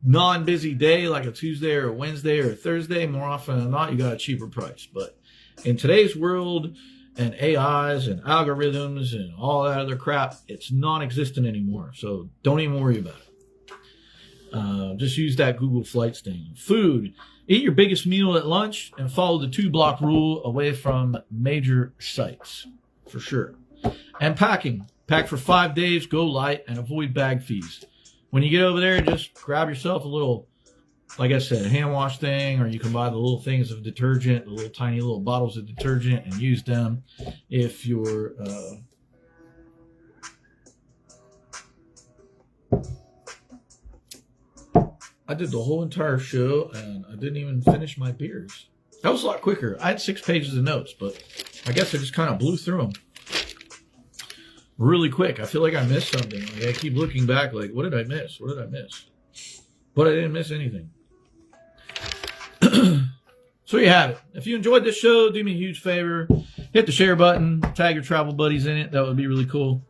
non-busy day like a Tuesday or a Wednesday or a Thursday, more often than not, you got a cheaper price. But in today's world and AIs and algorithms and all that other crap, it's non-existent anymore. So don't even worry about it. Just use that Google Flights thing. Food. Eat your biggest meal at lunch and follow the 2-block rule away from major sites. For sure. And packing. Pack for 5 days, go light, and avoid bag fees. When you get over there, just grab yourself a little, like I said, hand wash thing, or you can buy the little things of detergent, the little tiny little bottles of detergent, and use them if you're I did the whole entire show and I didn't even finish my beers. That was a lot quicker. I had 6 pages of notes, but I guess I just kind of blew through them really quick. I feel like I missed something. Like I keep looking back like, what did I miss? What did I miss? But I didn't miss anything. So you have it. If you enjoyed this show, do me a huge favor. Hit the share button. Tag your travel buddies in it. That would be really cool.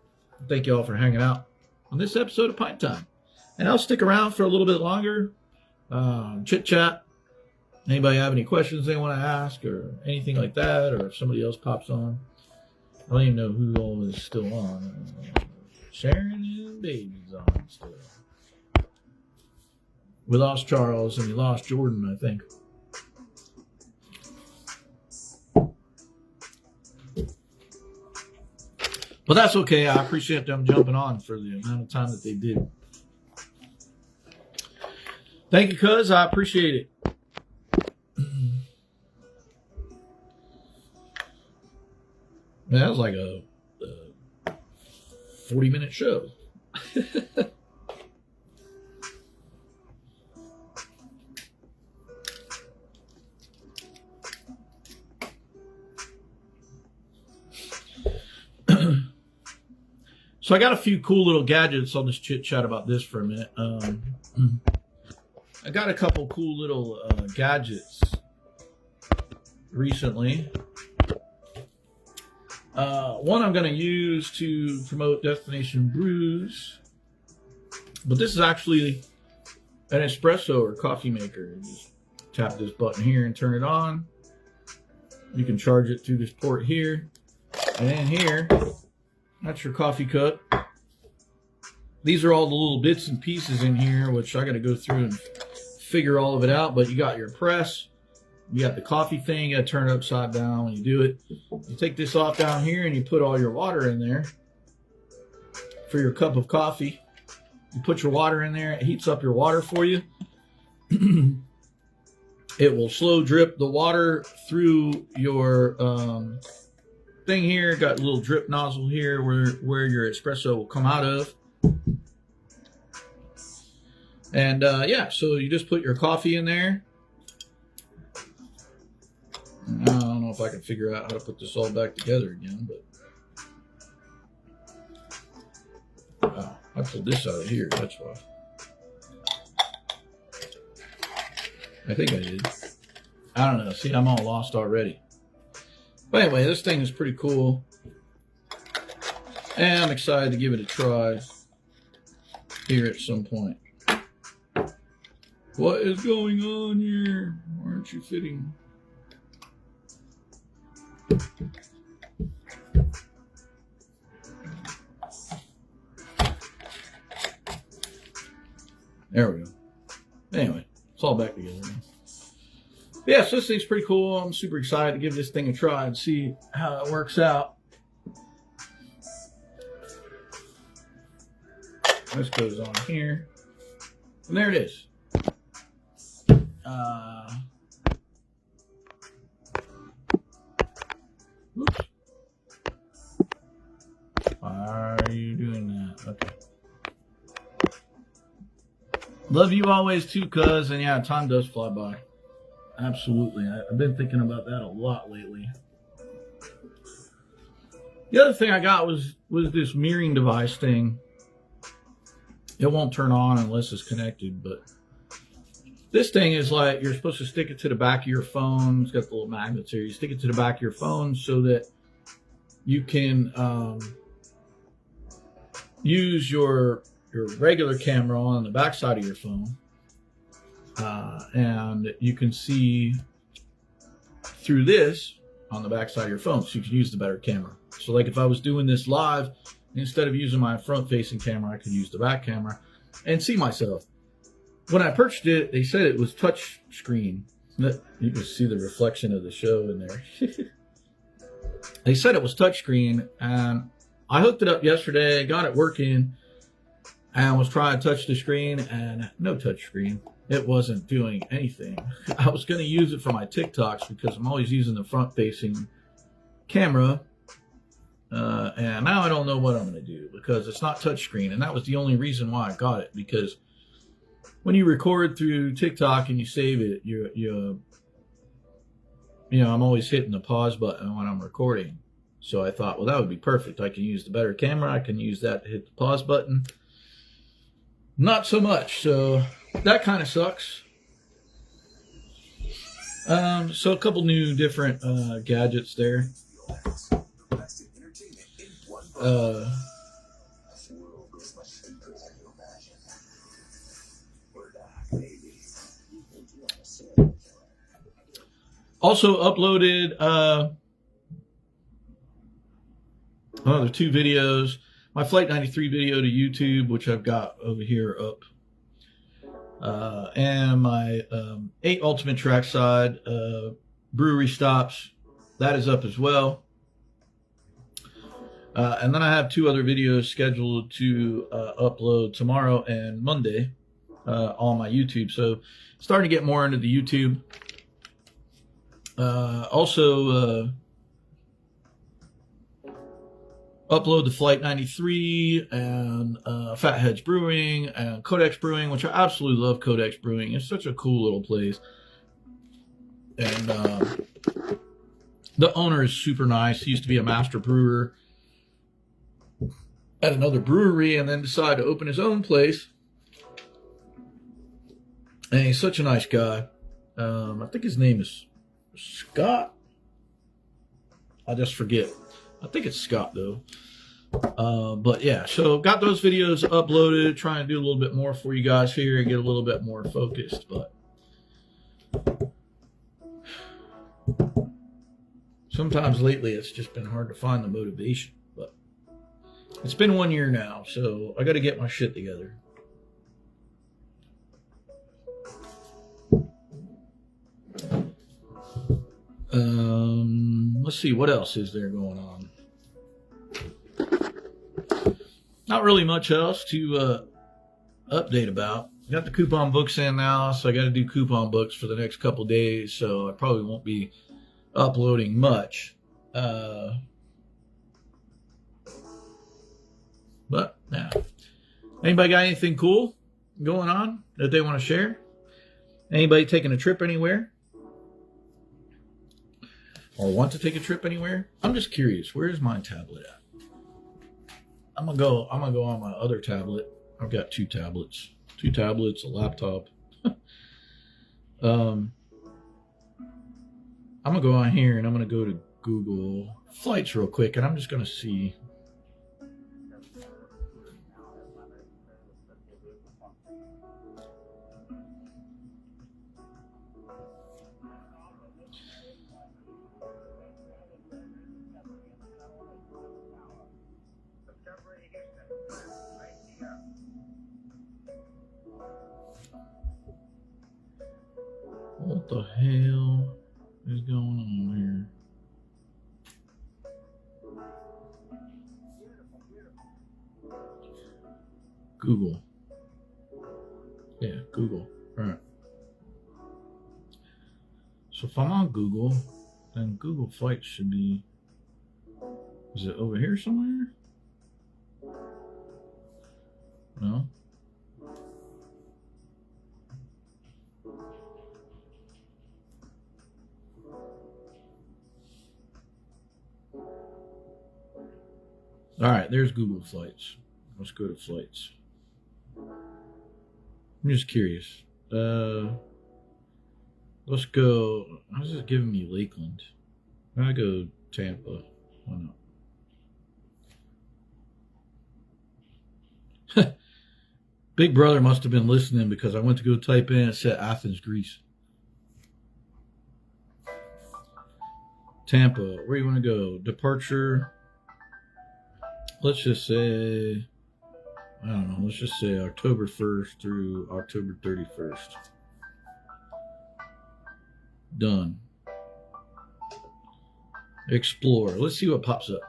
Thank you all for hanging out on this episode of Pint Time. And I'll stick around for a little bit longer. Chit chat. Anybody have any questions they want to ask or anything like that, or if somebody else pops on. I don't even know who all is still on. Sharon and Baby's on still. We lost Charles and we lost Jordan, I think. But that's okay. I appreciate them jumping on for the amount of time that they did. Thank you, cuz. I appreciate it. Man, that was like a 40-minute show. So I got a few cool little gadgets. I'll just chit chat about this for a minute. I got a couple cool little gadgets recently. One I'm going to use to promote Destination Brews. But this is actually an espresso or coffee maker. You just tap this button here and turn it on. You can charge it through this port here. And then here, that's your coffee cup. These are all the little bits and pieces in here, which I got to go through and figure all of it out. But you got your press. You got the coffee thing. You got to turn it upside down when you do it. You take this off down here and you put all your water in there for your cup of coffee. You put your water in there. It heats up your water for you. It will slow drip the water through your thing here. Got a little drip nozzle here where your espresso will come out of. And yeah, so you just put your coffee in there. I don't know if I can figure out how to put this all back together again, but wow, I pulled this out of here, that's why. I think I did. I don't know. See, I'm all lost already. But anyway, this thing is pretty cool. And I'm excited to give it a try here at some point. What is going on here? Why aren't you fitting? There we go. Anyway, it's all back together now. Yeah, so this thing's pretty cool. I'm super excited to give this thing a try and see how it works out. This goes on here. And there it is. Oops. Why are you doing that? Okay. Love you always too, cuz. And yeah, time does fly by. Absolutely. I've been thinking about that a lot lately. The other thing I got was this mirroring device thing. It won't turn on unless it's connected, but this thing is like, you're supposed to stick it to the back of your phone. It's got the little magnets here. You stick it to the back of your phone so that you can use your regular camera on the back side of your phone. And you can see through this on the back side of your phone, so you can use the better camera. So like if I was doing this live, instead of using my front-facing camera, I could use the back camera and see myself. When I purchased it, they said it was touch screen. You can see the reflection of the show in there. They said it was touch screen, and I hooked it up yesterday, got it working, and was trying to touch the screen, and no touch screen. It wasn't doing anything. I was going to use it for my TikToks because I'm always using the front-facing camera, and now I don't know what I'm going to do because it's not touchscreen, and that was the only reason why I got it, because when you record through TikTok and you save it, you know, I'm always hitting the pause button when I'm recording. So I thought, well, that would be perfect. I can use the better camera. I can use that to hit the pause button. Not so much. So that kind of sucks. So a couple new different gadgets there. Also uploaded another 2 videos. My Flight 93 video to YouTube, which I've got over here up. And my 8 Ultimate Trackside brewery stops. That is up as well. And then I have 2 other videos scheduled to upload tomorrow and Monday on my YouTube. So starting to get more into the YouTube. Also upload the Flight 93 and Fatheads Brewing and Codex Brewing, which I absolutely love. Codex Brewing, it's such a cool little place, and the owner is super nice. He used to be a master brewer at another brewery and then decided to open his own place, and he's such a nice guy. I think his name is Scott. I just forget. I think it's Scott though. But yeah, so got those videos uploaded, trying to do a little bit more for you guys here and get a little bit more focused, but sometimes lately it's just been hard to find the motivation. But it's been 1 year now, so I got to get my shit together. Let's see, what else is there going on? Not really much else to update about. Got the coupon books in now, so I got to do coupon books for the next couple days, so I probably won't be uploading much. But yeah. Anybody got anything cool going on that they want to share? Anybody taking a trip anywhere? Or want to take a trip anywhere? I'm just curious. Where's my tablet at? I'm gonna go on my other tablet. I've got 2 tablets. 2 tablets, a laptop. I'm gonna go on here and I'm gonna go to Google Flights real quick, and I'm just gonna see. What the hell is going on here? Google. Yeah, Google. All right. So if I'm on Google, then Google Flights should be... Is it over here somewhere? No. All right, there's Google Flights. Let's go to Flights. I'm just curious. Let's go. How's this giving me Lakeland? I go Tampa. Why not? Big Brother must have been listening, because I went to go type in, it said Athens, Greece. Tampa, where you want to go? Departure. Let's just say, I don't know, let's just say October 1st through October 31st. Done. Explore. Let's see what pops up.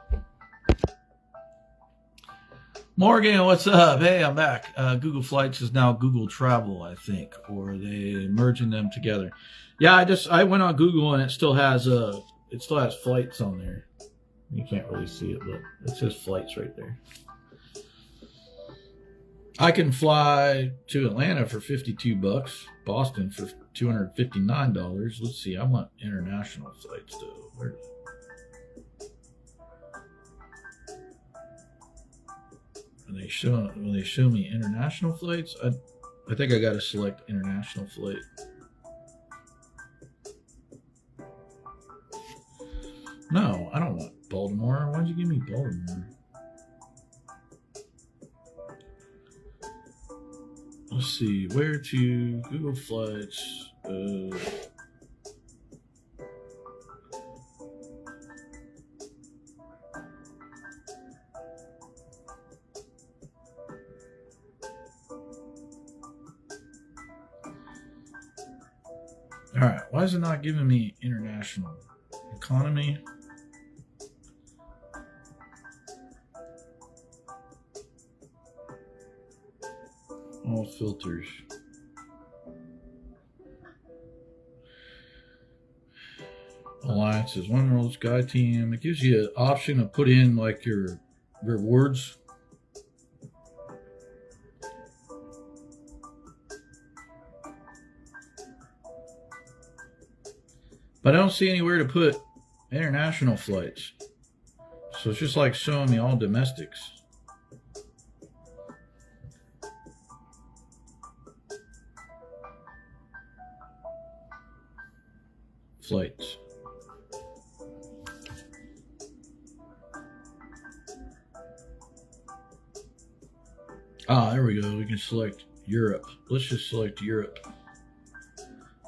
Morgan, what's up? Hey, I'm back. Google Flights is now Google Travel, I think, or they merging them together. Yeah, I went on Google and it still has flights on there. You can't really see it, but it says flights right there. I can fly to Atlanta for $52, Boston for $259. Let's see, I want international flights though. When they show me international flights, I think I got to select international flight. No, I don't want Baltimore. Why'd you give me Baltimore? Let's see, where to Google Flights. All right, why is it not giving me international economy? All filters. Alliances, One World Sky Team. It gives you an option to put in like your rewards. But I don't see anywhere to put international flights. So it's just like showing me all domestics. Flights. Ah, there we go. We can select Europe. Let's just select Europe.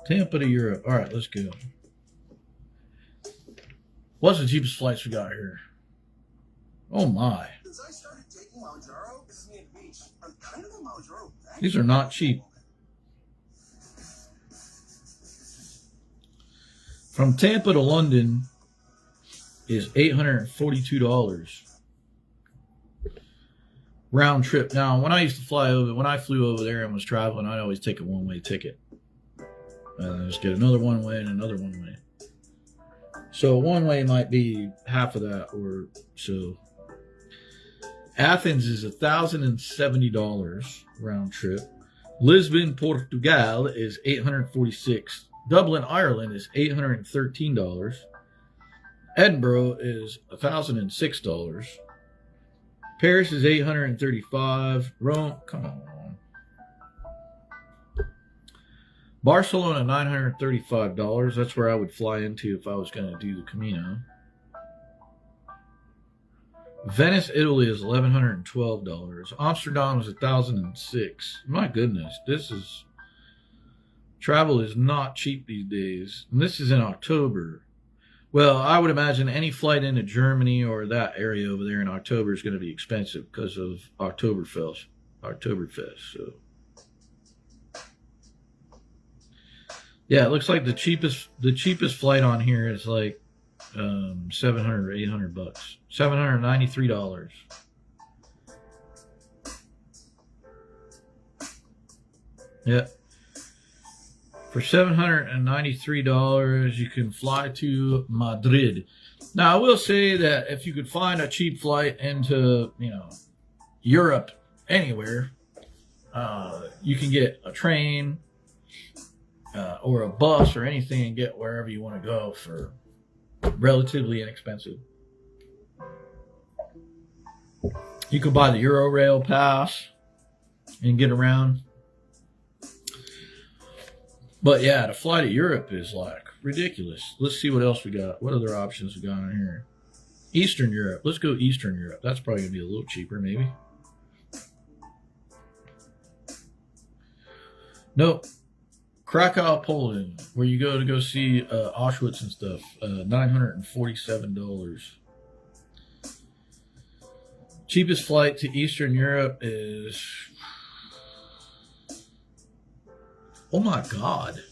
Tampa to Europe. All right, let's go. What's the cheapest flights we got here? Oh my. Since I started taking Manjaro, this is near the beach. I'm kind of a Manjaro. These are not cheap. From Tampa to London is $842 round trip. Now, when I flew over there and was traveling, I'd always take a one-way ticket. And just get another one-way and another one-way. So one-way might be half of that or so. Athens is $1,070 round trip. Lisbon, Portugal is $846. Dublin, Ireland is $813. Edinburgh is $1,006. Paris is $835. Rome, come on. Barcelona, $935. That's where I would fly into if I was going to do the Camino. Venice, Italy is $1,112. Amsterdam is $1,006. My goodness, travel is not cheap these days. And this is in October. Well, I would imagine any flight into Germany or that area over there in October is going to be expensive because of Oktoberfest. So, yeah, it looks like the cheapest flight on here is like $700 or $800. $793. Yep. For $793, you can fly to Madrid. Now, I will say that if you could find a cheap flight into, Europe, anywhere, you can get a train or a bus or anything and get wherever you want to go for relatively inexpensive. You could buy the Eurorail pass and get around. But yeah, to fly to Europe is like ridiculous. Let's see what else we got. What other options we got on here? Eastern Europe. Let's go Eastern Europe. That's probably going to be a little cheaper, maybe. Nope. Krakow, Poland, where you go to go see Auschwitz and stuff. $947. Cheapest flight to Eastern Europe is... Oh my God.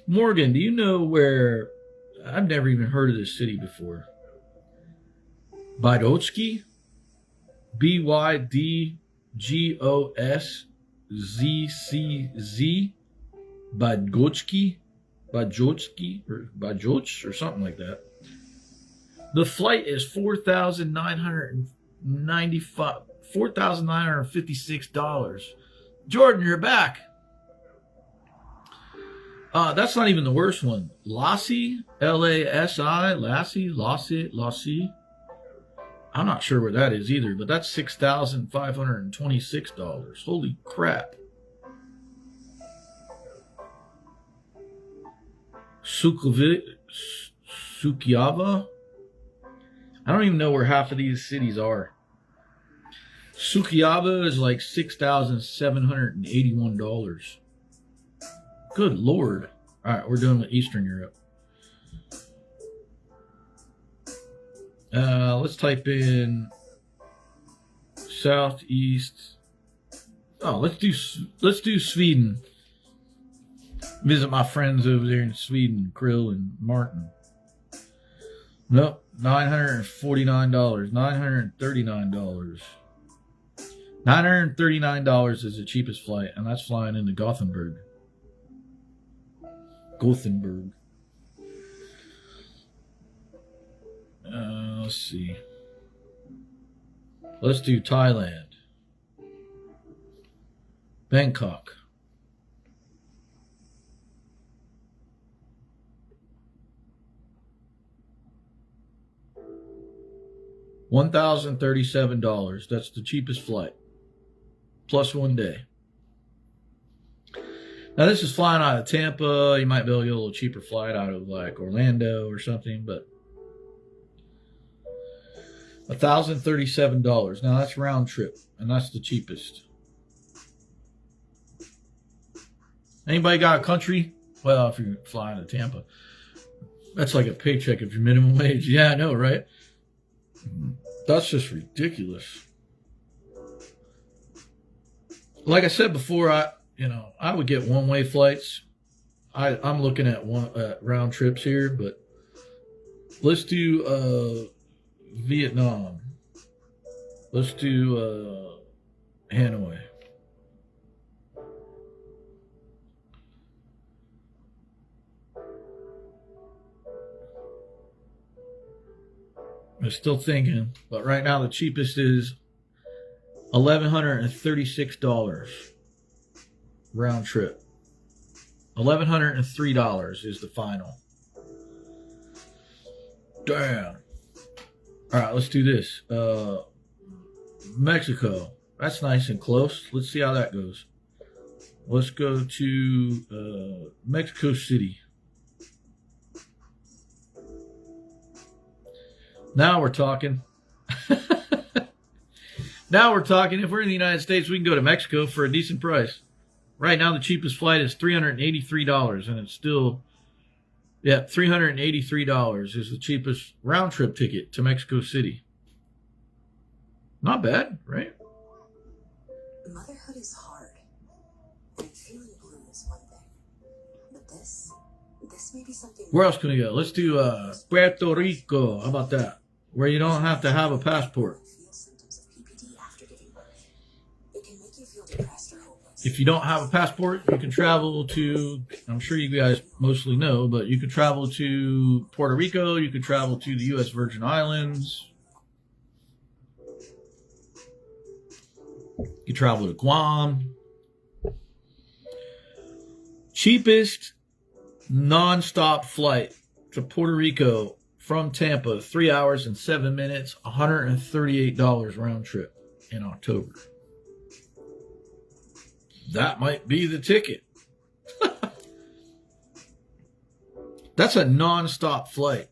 Morgan, do you know where I've never even heard of this city before. Bydgoszcz? Bydgoszcz? Bydgoszcz? Bydgoszcz or something like that. The flight is $4,956. Jordan, you're back. That's not even the worst one. Lassi, Lassi. I'm not sure where that is either, but that's $6,526. Holy crap. Sukiava? I don't even know where half of these cities are. Sukiava is like $6,781. Good Lord. All right, we're doing with Eastern Europe. Let's type in Southeast. Oh, let's do Sweden. Visit my friends over there in Sweden, Krill and Martin. Nope, $949. $939. $939 is the cheapest flight, and that's flying into Gothenburg. Let's see. Let's do Thailand. Bangkok. $1,037. That's the cheapest flight. Plus 1 day. Now this is flying out of Tampa. You might be able to get a little cheaper flight out of like Orlando or something, but $1,037. Now that's round trip, and that's the cheapest. Anybody got a country? Well, if you're flying to Tampa, that's like a paycheck if you're minimum wage. Yeah, I know, right? That's just ridiculous. Like I said before, I would get one-way flights. I'm looking at round trips here, but let's do Vietnam. Let's do Hanoi. I'm still thinking, but right now the cheapest is $1,136 round trip. $1,103 is the final. Damn. All right, let's do this. Mexico. That's nice and close. Let's see how that goes. Let's go to Mexico City. Now we're talking. Now we're talking. If we're in the United States, we can go to Mexico for a decent price. Right now, the cheapest flight is $383, and it's still, $383 is the cheapest round trip ticket to Mexico City. Not bad, right? Motherhood is hard, and feeling blue is one thing. But this may be something. Where else can we go? Let's do Puerto Rico. How about that? Where you don't have to have a passport. If you don't have a passport, you can travel to, I'm sure you guys mostly know, but you could travel to Puerto Rico, you could travel to the U.S. Virgin Islands, you could travel to Guam. Cheapest non-stop flight to Puerto Rico from Tampa, 3 hours and 7 minutes, $138 round trip in October. That might be the ticket. That's a non-stop flight.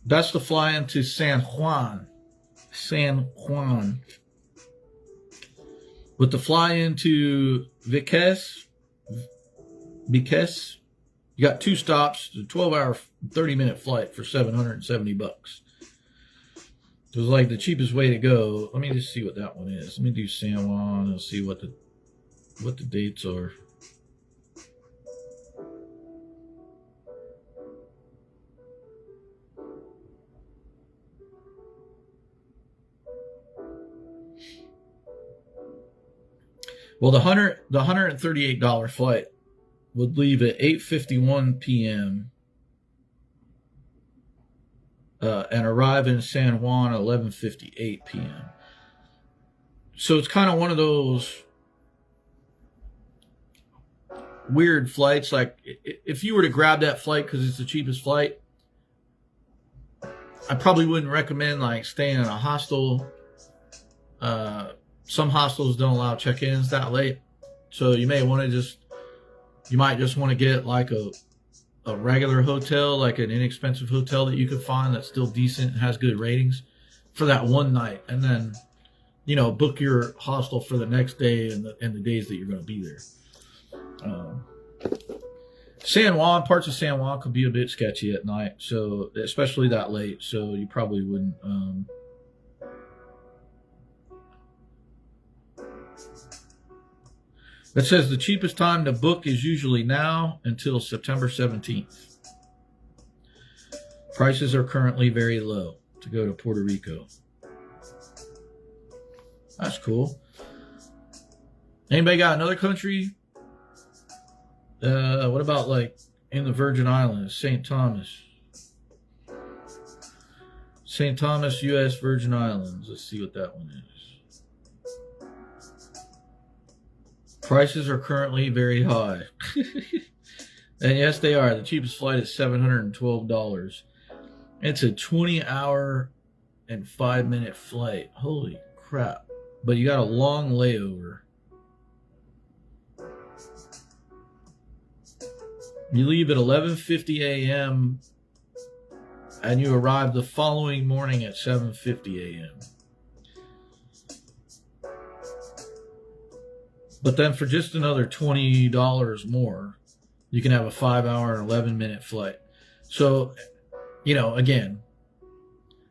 That's the flying to San Juan. San Juan. With the fly into Viquez, you got 2 stops, a 12-hour, 30-minute flight for $770. It was like the cheapest way to go. Let me just see what that one is. Let me do San Juan and see what the dates are. Well, the $138 flight would leave at 8:51 p.m. And arrive in San Juan at 11:58 p.m. So it's kind of one of those weird flights. Like if you were to grab that flight because it's the cheapest flight, I probably wouldn't recommend like staying in a hostel. Some hostels don't allow check-ins that late, so you might just want to get like a regular hotel, like an inexpensive hotel that you could find that's still decent and has good ratings for that one night, and then book your hostel for the next day and the days that you're going to be there. San Juan, parts of San Juan could be a bit sketchy at night, so especially that late. So you probably wouldn't. It says the cheapest time to book is usually now until September 17th. Prices are currently very low to go to Puerto Rico. That's cool. Anybody got another country? What about like in the Virgin Islands, St. Thomas? St. Thomas, U.S. Virgin Islands. Let's see what that one is. Prices are currently very high. And yes, they are. The cheapest flight is $712. It's a 20-hour and 5-minute flight. Holy crap. But you got a long layover. You leave at 11:50 a.m. and you arrive the following morning at 7:50 a.m. But then for just another $20 more, you can have a 5-hour and 11-minute flight. So, again,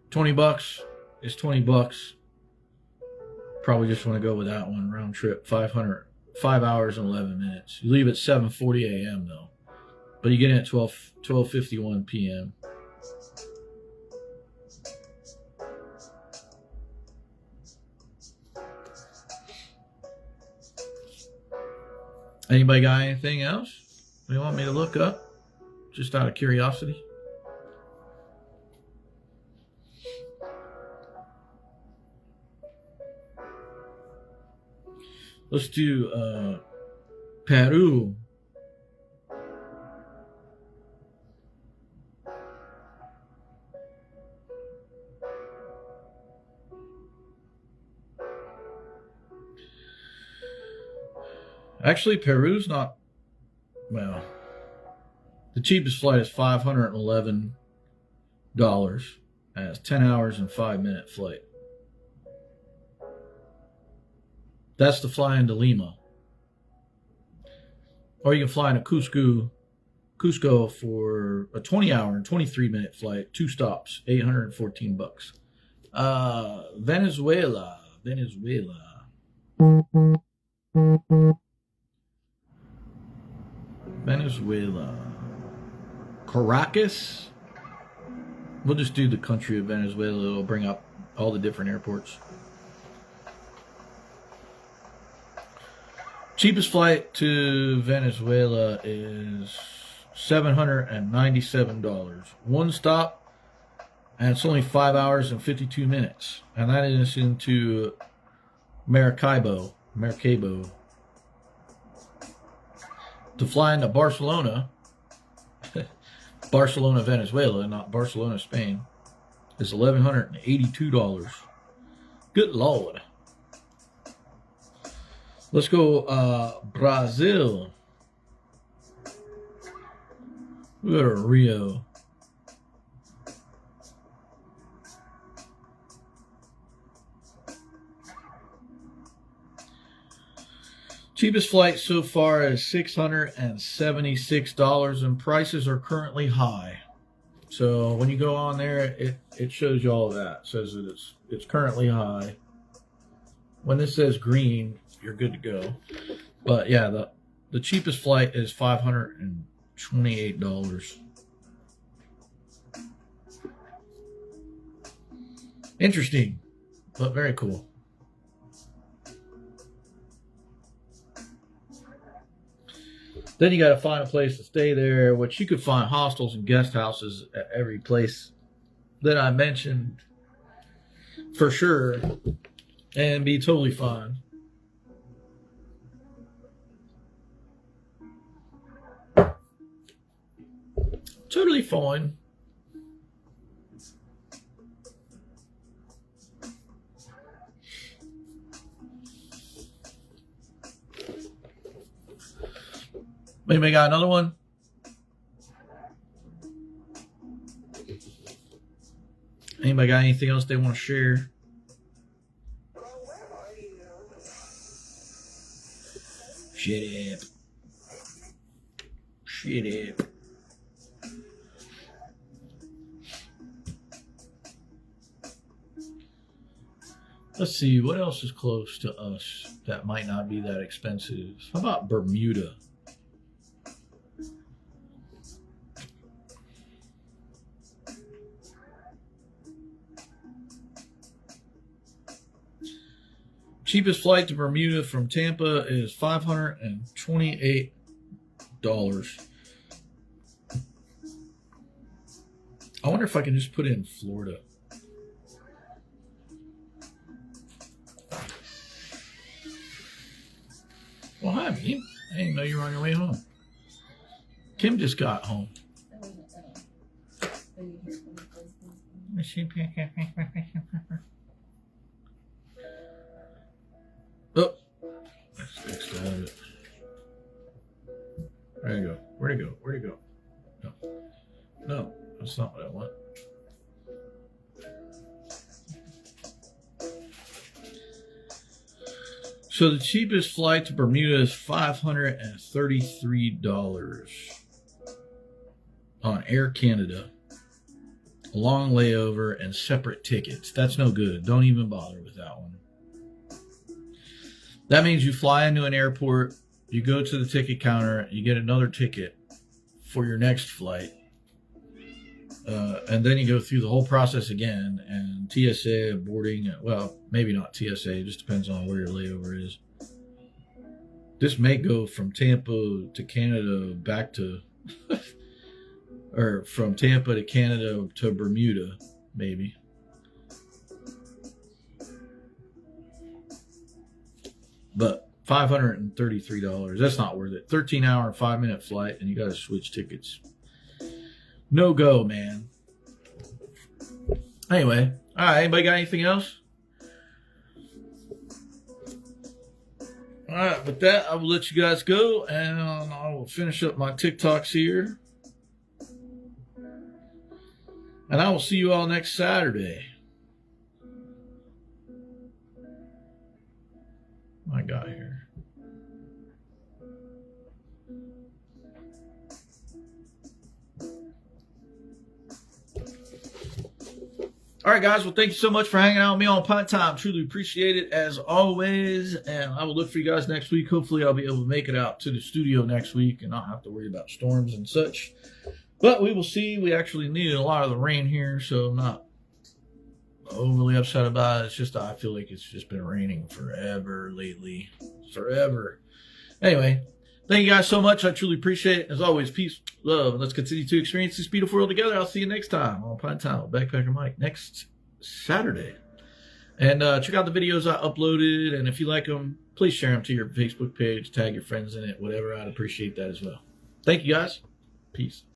$20 is $20. Probably just want to go with that one. Round trip, 5 hours and 11 minutes. You leave at 7:40 a.m. though. But you get in at 12:51 p.m. Anybody got anything else they want me to look up? Just out of curiosity. Let's do Peru. Actually, Peru's not, well, the cheapest flight is $511, and it's 10 hours and 5-minute flight. That's the fly into Lima. Or you can fly into Cusco for a 20-hour and 23-minute flight, 2 stops, $814. Venezuela. Caracas. We'll just do the country of Venezuela. It'll bring up all the different airports. Cheapest flight to Venezuela is $797. 1 stop, and it's only 5 hours and 52 minutes. And that is into Maracaibo. To fly into Barcelona, Venezuela, not Barcelona, Spain, is $1,182. Good Lord. Let's go Brazil. We go to Rio. Cheapest flight so far is $676, and prices are currently high. So when you go on there, it shows you all of that. It says that it's currently high. When this says green, you're good to go. But yeah, the cheapest flight is $528. Interesting, but very cool. Then you got to find a place to stay there, which you could find hostels and guest houses at every place that I mentioned for sure, and be totally fine. Totally fine. Anybody got another one? Anybody got anything else they want to share? Shut up. Shut up. Let's see, what else is close to us that might not be that expensive? How about Bermuda? Cheapest flight to Bermuda from Tampa is $528. I wonder if I can just put in Florida. Well, hi, Bean. I didn't know you were on your way home. Kim just got home. Oh, that's next out of it. There you go. Where'd it go? Where'd it go? No. No, that's not what I want. So the cheapest flight to Bermuda is $533 on Air Canada. A long layover and separate tickets. That's no good. Don't even bother with that one. That means you fly into an airport, you go to the ticket counter, you get another ticket for your next flight. And then you go through the whole process again, and TSA, boarding, well, maybe not TSA, it just depends on where your layover is. This may go from Tampa to Canada back to, or from Tampa to Canada to Bermuda, maybe. But $533, that's not worth it. 13-hour, 5-minute flight, and you got to switch tickets. No go, man. Anyway, all right, anybody got anything else? All right, with that, I will let you guys go, and I will finish up my TikToks here. And I will see you all next Saturday. I got here. All right, guys. Well, thank you so much for hanging out with me on Pint Time. Truly appreciate it as always. And I will look for you guys next week. Hopefully, I'll be able to make it out to the studio next week and not have to worry about storms and such. But we will see. We actually needed a lot of the rain here, so I'm not overly upset about it. It's just I feel like it's just been raining forever lately. Forever. Anyway, thank you guys so much. I truly appreciate it. As always, peace, love, and let's continue to experience this beautiful world together. I'll see you next time on Pint Time with Backpacker Mike next Saturday. And check out the videos I uploaded, and if you like them, please share them to your Facebook page, tag your friends in it, whatever. I'd appreciate that as well. Thank you guys. Peace.